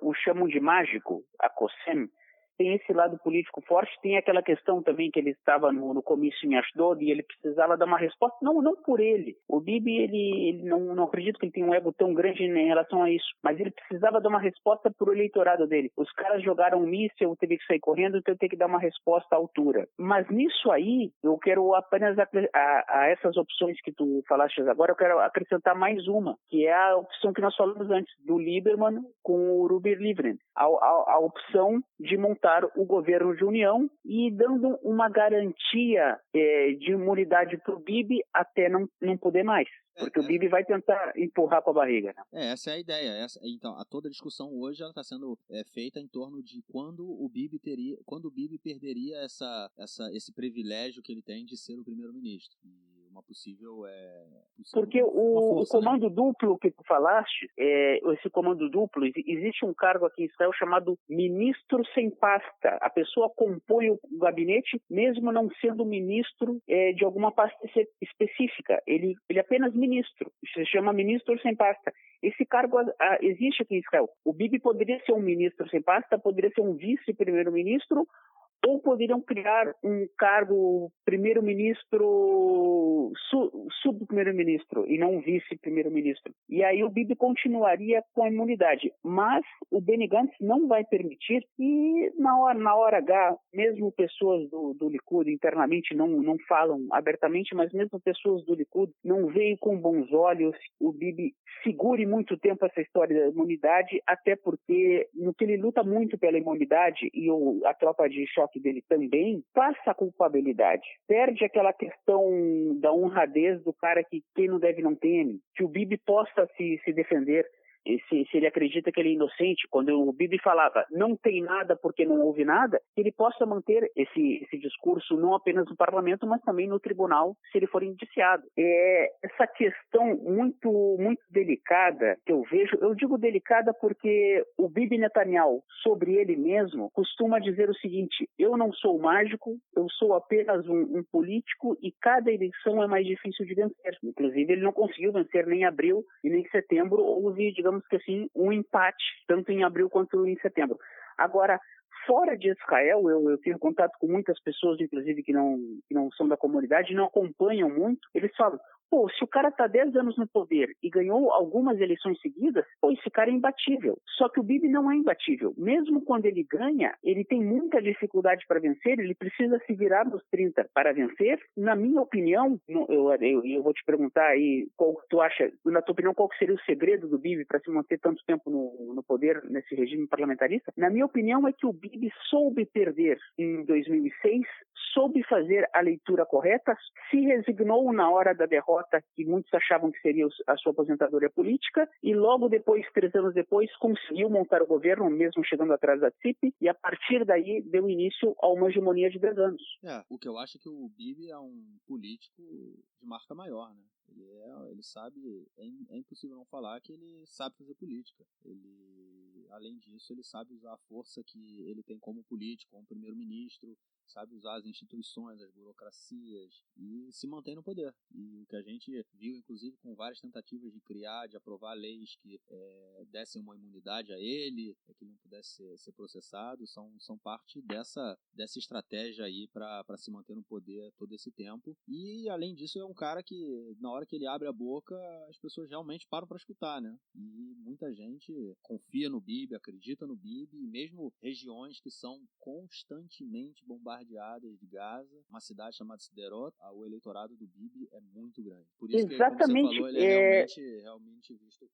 o chamam de mágico, a Kossem. Tem esse lado político forte, tem aquela questão também que ele estava no comício em Ashdod e ele precisava dar uma resposta, não por ele. O Bibi, ele não acredito que ele tenha um ego tão grande em relação a isso, mas ele precisava dar uma resposta para o eleitorado dele. Os caras jogaram um míssil, teve que sair correndo, então tem que dar uma resposta à altura. Mas nisso aí, eu quero apenas a essas opções que tu falaste agora, eu quero acrescentar mais uma, que é a opção que nós falamos antes, do Lieberman com o Rubi Livren. A opção de montar o governo de união e dando uma garantia de imunidade para o Bibi até não poder mais. Porque o Bibi vai tentar empurrar com a barriga. Né? Essa é a ideia. Então, toda a discussão hoje está sendo feita em torno de quando o Bibi perderia esse privilégio que ele tem de ser o primeiro-ministro. Uma possível... Porque o comando duplo que tu falaste, esse comando duplo, existe um cargo aqui em Israel chamado ministro sem pasta. A pessoa compõe o gabinete, mesmo não sendo ministro de alguma pasta específica. Ele é apenas ministro. Se chama ministro sem pasta. Esse cargo existe aqui em Israel. O Bibi poderia ser um ministro sem pasta, poderia ser um vice-primeiro-ministro, ou poderiam criar um cargo primeiro-ministro, subprimeiro-ministro, e não vice-primeiro-ministro. E aí o Bibi continuaria com a imunidade. Mas o Benny Gantz não vai permitir, e na hora H, mesmo pessoas do Likud internamente não falam abertamente, mas mesmo pessoas do Likud não veem com bons olhos o Bibi segure muito tempo essa história da imunidade, até porque no que ele luta muito pela imunidade, e a tropa de choque dele também, passa a culpabilidade. Perde aquela questão da honradez do cara que quem não deve não teme. Que o Bibi possa se defender. Se ele acredita que ele é inocente, quando o Bibi falava não tem nada porque não houve nada, ele possa manter esse discurso não apenas no parlamento, mas também no tribunal, se ele for indiciado. Essa questão muito, muito delicada que eu vejo, eu digo delicada porque o Bibi Netanyahu, sobre ele mesmo, costuma dizer o seguinte: eu não sou mágico, eu sou apenas um político e cada eleição é mais difícil de vencer. Inclusive, ele não conseguiu vencer nem em abril e nem em setembro, houve, digamos que assim, um empate, tanto em abril quanto em setembro. Agora, fora de Israel, eu tenho contato com muitas pessoas, inclusive, que não são da comunidade, não acompanham muito, eles falam, Pô, se o cara está 10 anos no poder e ganhou algumas eleições seguidas, pô, esse cara é imbatível. Só que o Bibi não é imbatível. Mesmo quando ele ganha, ele tem muita dificuldade para vencer, ele precisa se virar nos 30 para vencer. Na minha opinião, eu vou te perguntar aí, qual tu acha, na tua opinião, qual seria o segredo do Bibi para se manter tanto tempo no poder, nesse regime parlamentarista? Na minha opinião, é que o Bibi soube perder em 2006, soube fazer a leitura correta, se resignou na hora da derrota, que muitos achavam que seria a sua aposentadoria política, e logo depois, 3 anos depois, conseguiu montar o governo, mesmo chegando atrás da CIP, e a partir daí deu início a uma hegemonia de 10 anos. O que eu acho é que o Bibi é um político de marca maior, né? Ele sabe, é impossível não falar que ele sabe fazer política. Além disso, ele sabe usar a força que ele tem como político, como primeiro-ministro, sabe usar as instituições, as burocracias e se mantém no poder. E o que a gente viu, inclusive, com várias tentativas de criar, de aprovar leis que dessem uma imunidade a ele, que ele não pudesse ser processado, são parte dessa estratégia aí para se manter no poder todo esse tempo. E, além disso, é um cara que, na hora que ele abre a boca, as pessoas realmente param para escutar, né? E muita gente confia no Bibi, acredita no Bibi, e mesmo regiões que são constantemente bombardeadas de Gaza, uma cidade chamada Sderot, o eleitorado do Bibi é muito grande. Por isso que, como você falou, ele é realmente visto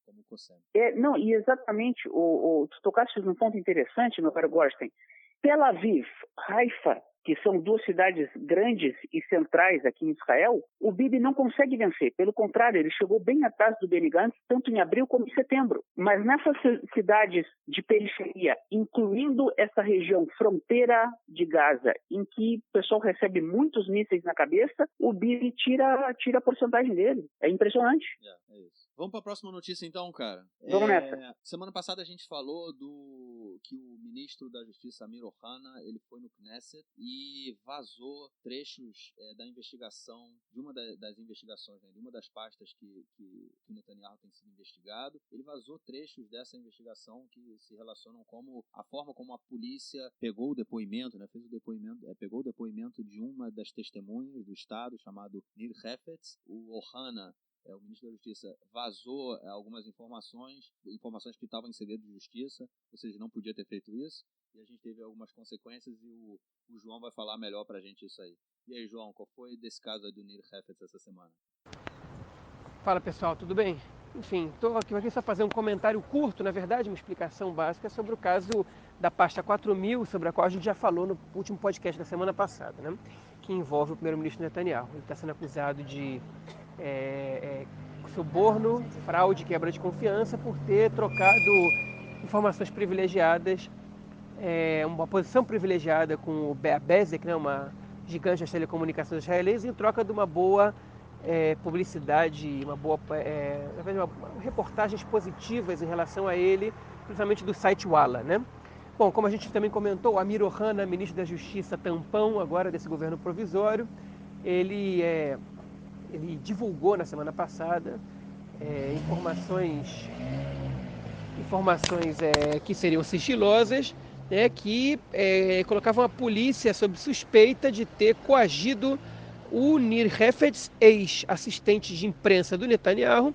como cosseno. Não, e exatamente, tu tocaste num ponto interessante, meu caro Gorstein. Tel Aviv, Haifa, que são 2 cidades grandes e centrais aqui em Israel, o Bibi não consegue vencer. Pelo contrário, ele chegou bem atrás do Benny Gantz, tanto em abril como em setembro. Mas nessas cidades de periferia, incluindo essa região fronteira de Gaza, em que o pessoal recebe muitos mísseis na cabeça, o Bibi tira a porcentagem dele. É impressionante. É isso. Vamos para a próxima notícia então, cara. Vamos nessa. Semana passada a gente falou que o ministro da Justiça, Amir Ohana, ele foi no Knesset e vazou trechos da investigação, de uma das investigações, né, de uma das pastas que o Netanyahu tem sido investigado. Ele vazou trechos dessa investigação que se relacionam como a forma como a polícia pegou o depoimento, né, pegou o depoimento de uma das testemunhas do Estado, chamado Nir Hefetz. O Ohana, o ministro da Justiça, vazou algumas informações que estavam em segredo de justiça, ou seja, não podia ter feito isso, e a gente teve algumas consequências e o João vai falar melhor pra gente isso aí. E aí, João, qual foi desse caso do Nir Hefetz essa semana? Fala pessoal, tudo bem? Enfim, estou aqui só fazer um comentário curto, na verdade, uma explicação básica sobre o caso da pasta 4000, sobre a qual a gente já falou no último podcast da semana passada, né? Que envolve o primeiro-ministro Netanyahu. Ele está sendo acusado de suborno, fraude, quebra de confiança por ter trocado informações privilegiadas, uma posição privilegiada com o Bezek, né, uma gigante das telecomunicações israelenses, em troca de uma boa publicidade, reportagens positivas em relação a ele, principalmente do site Walla, né? Bom, como a gente também comentou, o Amir Ohana, ministro da Justiça tampão agora desse governo provisório, ele divulgou na semana passada informações que seriam sigilosas, né, que colocavam a polícia sob suspeita de ter coagido o Nir Hefetz, ex-assistente de imprensa do Netanyahu,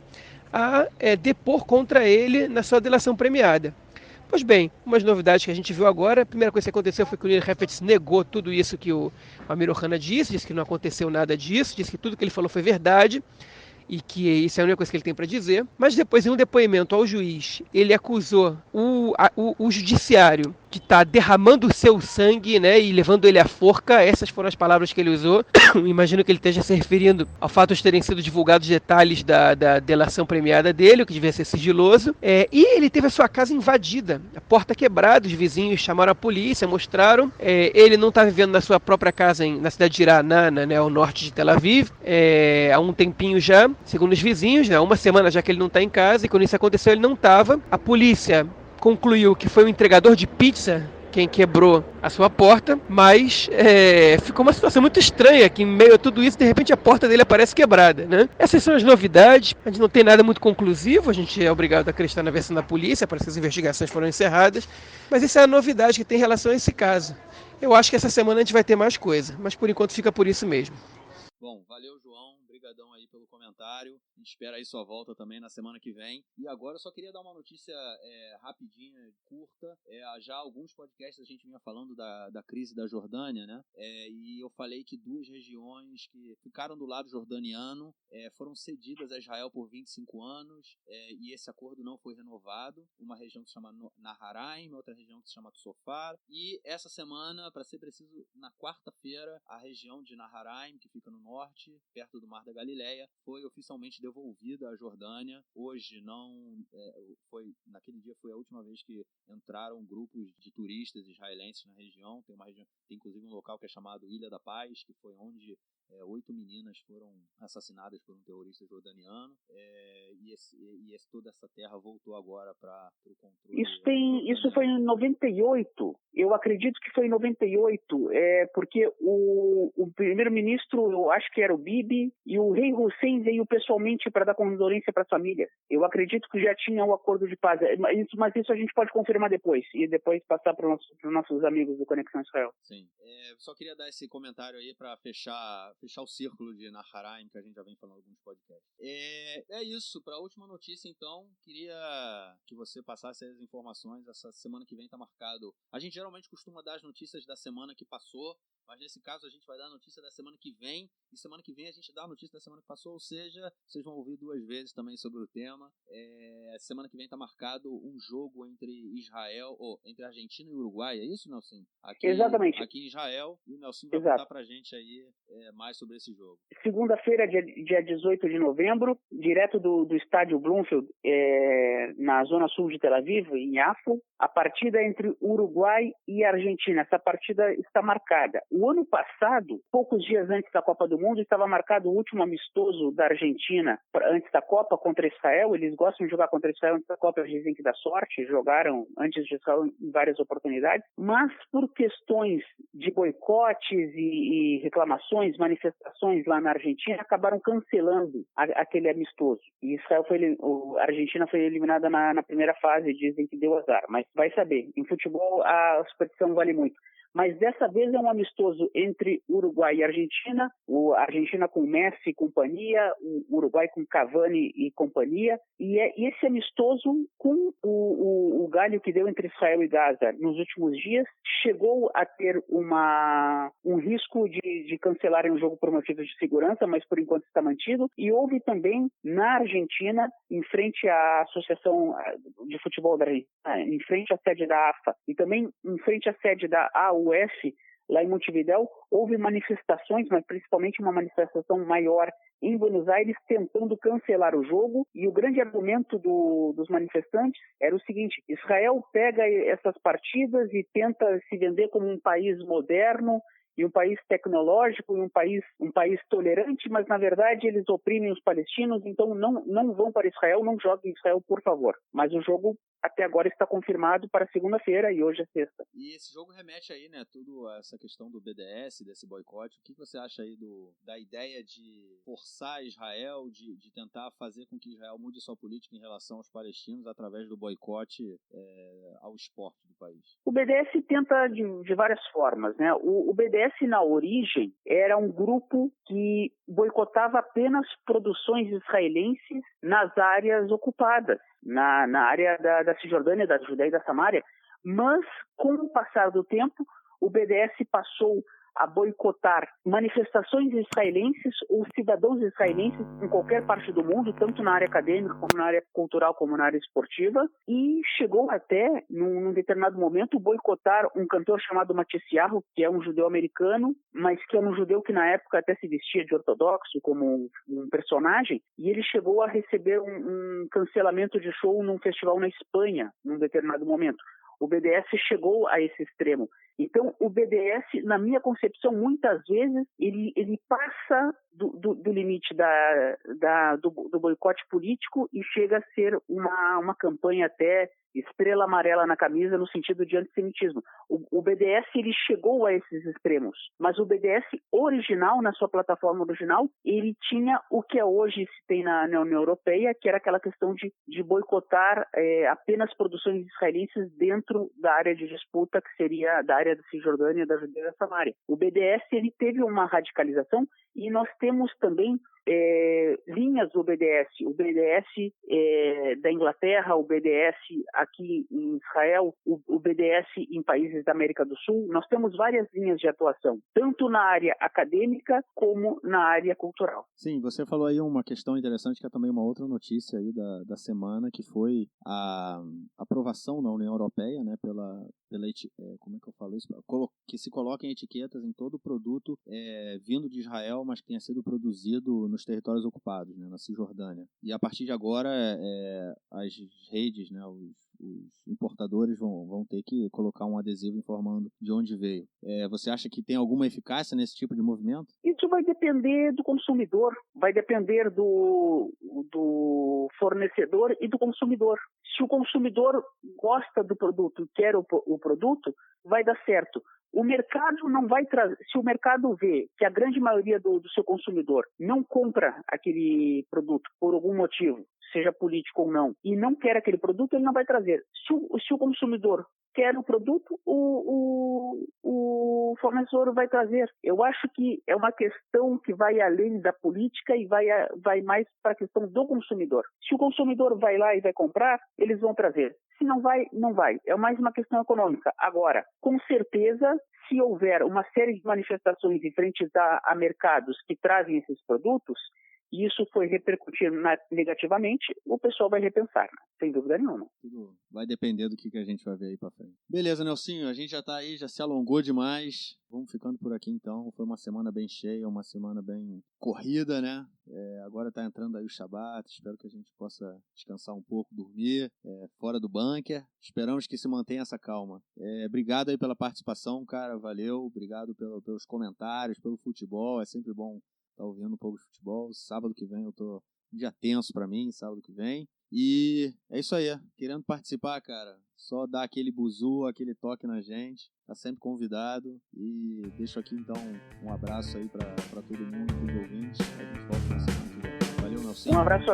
a depor contra ele na sua delação premiada. Pois bem, umas novidades que a gente viu agora. A primeira coisa que aconteceu foi que o Nir Hefetz negou tudo isso que o Amir Ohana disse que não aconteceu nada disso, disse que tudo que ele falou foi verdade e que isso é a única coisa que ele tem para dizer. Mas depois, em um depoimento ao juiz, ele acusou o judiciário de estar derramando o seu sangue, né, e levando ele à forca. Essas foram as palavras que ele usou. Imagino que ele esteja se referindo ao fato de terem sido divulgados detalhes da delação premiada dele, o que devia ser sigiloso. E ele teve a sua casa invadida, a porta quebrada, os vizinhos chamaram a polícia, mostraram. Ele não está vivendo na sua própria casa na cidade de Ra'anana, né, ao norte de Tel Aviv, há um tempinho já, segundo os vizinhos, né, uma semana já que ele não está em casa, e quando isso aconteceu ele não estava. A polícia concluiu que foi o entregador de pizza quem quebrou a sua porta, mas ficou uma situação muito estranha, que em meio a tudo isso, de repente a porta dele aparece quebrada, né? Essas são as novidades. A gente não tem nada muito conclusivo, a gente é obrigado a acreditar na versão da polícia, parece que as investigações foram encerradas, mas essa é a novidade que tem em relação a esse caso. Eu acho que essa semana a gente vai ter mais coisa, mas por enquanto fica por isso mesmo. Bom, valeu, João. Obrigadão aí pelo comentário. A gente espera aí sua volta também na semana que vem. E agora eu só queria dar uma notícia rapidinha, curta. Já alguns podcasts a gente vinha falando da crise da Jordânia, né? E eu falei que 2 regiões que ficaram do lado jordaniano foram cedidas a Israel por 25 anos e esse acordo não foi renovado. Uma região que se chama Naharaim, outra região que se chama Tsofar. E essa semana, para ser preciso, na quarta-feira, a região de Naharaim, que fica no norte, perto do Mar da Galileia, foi oficialmente devolvida à Jordânia. Hoje naquele dia foi a última vez que entraram grupos de turistas israelenses na região. Tem inclusive um local que é chamado Ilha da Paz, que foi onde 8 meninas foram assassinadas por um terrorista jordaniano, toda essa terra voltou agora para o controle. Isso foi em 98. Eu acredito que foi em 98, porque o primeiro-ministro, eu acho que era o Bibi, e o rei Hussein veio pessoalmente para dar condolência para as famílias. Eu acredito que já tinha o acordo de paz, mas isso a gente pode confirmar depois, e depois passar para os nossos amigos do Conexão Israel. Sim, só queria dar esse comentário aí para fechar o círculo de Naharaim, que a gente já vem falando em alguns podcasts. É isso, para a última notícia, então, queria que você passasse as informações. Essa semana que vem está marcado. A gente geralmente costuma dar as notícias da semana que passou, mas nesse caso a gente vai dar a notícia da semana que vem, e semana que vem a gente dá a notícia da semana que passou, ou seja, vocês vão ouvir 2 vezes também sobre o tema. Semana que vem está marcado um jogo entre entre Argentina e Uruguai, é isso, Nelson? Exatamente. Aqui em Israel, e o Nelson vai contar pra gente aí mais sobre esse jogo. Segunda-feira, dia 18 de novembro, direto do estádio Bloomfield, na zona sul de Tel Aviv, em Yafo, a partida entre Uruguai e Argentina. Essa partida está marcada. O ano passado, poucos dias antes da Copa do Mundo, estava marcado o último amistoso da Argentina antes da Copa contra Israel. Eles gostam de jogar contra Israel antes da Copa, eles dizem que dá sorte, jogaram antes de Israel em várias oportunidades, mas por questões de boicotes e reclamações, manifestações lá na Argentina, acabaram cancelando aquele amistoso. E a Argentina foi eliminada na primeira fase, dizem que deu azar, mas vai saber. Em futebol a superstição vale muito. Mas dessa vez é um amistoso entre Uruguai e Argentina, a Argentina com Messi e companhia, o Uruguai com Cavani e companhia, e esse amistoso com o galho que deu entre Israel e Gaza nos últimos dias, chegou a ter um risco de cancelarem o jogo por motivos de segurança, mas por enquanto está mantido, e houve também na Argentina, em frente à Associação de Futebol da Argentina, em frente à sede da AFA, e também em frente à sede da AUF, lá em Montevidéu, houve manifestações, mas principalmente uma manifestação maior em Buenos Aires, tentando cancelar o jogo, e o grande argumento dos manifestantes era o seguinte: Israel pega essas partidas e tenta se vender como um país moderno, e um país tecnológico, e um país tolerante, mas na verdade eles oprimem os palestinos, então não vão para Israel, não joguem em Israel, por favor. Mas o jogo até agora está confirmado para segunda-feira e hoje é sexta. E esse jogo remete aí, né, tudo essa questão do BDS, desse boicote. O que você acha aí da ideia de forçar Israel, de tentar fazer com que Israel mude sua política em relação aos palestinos através do boicote ao esporte do país? O BDS tenta de várias formas, né? O BDS, na origem, era um grupo que boicotava apenas produções israelenses nas áreas ocupadas, na área da Cisjordânia, da Judéia e da Samária, mas com o passar do tempo, o BDS passou a boicotar manifestações israelenses ou cidadãos israelenses em qualquer parte do mundo, tanto na área acadêmica, como na área cultural, como na área esportiva, e chegou até, num determinado momento, boicotar um cantor chamado Matisyahu, que é um judeu americano, mas que é um judeu que na época até se vestia de ortodoxo, como um personagem, e ele chegou a receber um cancelamento de show num festival na Espanha, num determinado momento. O BDS chegou a esse extremo. Então, o BDS, na minha concepção, muitas vezes, ele passa do limite do boicote político e chega a ser uma campanha até estrela amarela na camisa no sentido de antissemitismo. O BDS ele chegou a esses extremos, mas o BDS original, na sua plataforma original, ele tinha o que hoje se tem na União Europeia, que era aquela questão de boicotar apenas produções israelenses dentro da área de disputa, que seria da área área da Cisjordânia, da Judeia e da Samária. O BDS ele teve uma radicalização e nós temos também linhas do BDS, o BDS da Inglaterra, o BDS aqui em Israel, o BDS em países da América do Sul. Nós temos várias linhas de atuação, tanto na área acadêmica como na área cultural. Sim, você falou aí uma questão interessante, que é também uma outra notícia aí da semana, que foi a aprovação na União Europeia, né, pela como é que eu falo isso? Que se coloquem etiquetas em todo produto vindo de Israel, mas que tenha sido produzido nos territórios ocupados, né, na Cisjordânia. E a partir de agora, as redes, né, os importadores vão ter que colocar um adesivo informando de onde veio. Você acha que tem alguma eficácia nesse tipo de movimento? Isso vai depender do consumidor, vai depender do fornecedor e do consumidor. Se o consumidor gosta do produto e quer o produto, vai dar certo. O mercado não vai trazer. Se o mercado vê que a grande maioria do seu consumidor não compra aquele produto por algum motivo, seja político ou não, e não quer aquele produto, ele não vai trazer. Se o consumidor quer o produto, o fornecedor vai trazer. Eu acho que é uma questão que vai além da política e vai mais para a questão do consumidor. Se o consumidor vai lá e vai comprar, eles vão trazer. Se não vai, não vai. É mais uma questão econômica. Agora, com certeza, se houver uma série de manifestações em frente a mercados que trazem esses produtos, e isso foi repercutir negativamente, o pessoal vai repensar, né? Sem dúvida nenhuma. Tudo vai depender do que a gente vai ver aí pra frente. Beleza, Nelsinho, a gente já tá aí, já se alongou demais. Vamos ficando por aqui então. Foi uma semana bem cheia, uma semana bem corrida, né? Agora tá entrando aí o Shabat, espero que a gente possa descansar um pouco, dormir fora do bunker. Esperamos que se mantenha essa calma. Obrigado aí pela participação, cara, valeu. Obrigado pelos comentários, pelo futebol, é sempre bom tá ouvindo um pouco de futebol. Sábado que vem eu tô um dia tenso pra mim, sábado que vem. E é isso aí, querendo participar, cara, só dá aquele buzu, aquele toque na gente, tá sempre convidado. E deixo aqui então um abraço aí pra todo mundo, pros ouvintes. A gente volta na semana que vem. Valeu, Nelson. Um abraço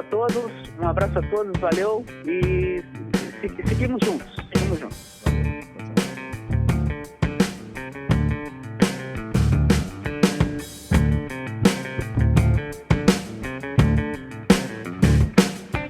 a todos, valeu. E seguimos juntos. Valeu.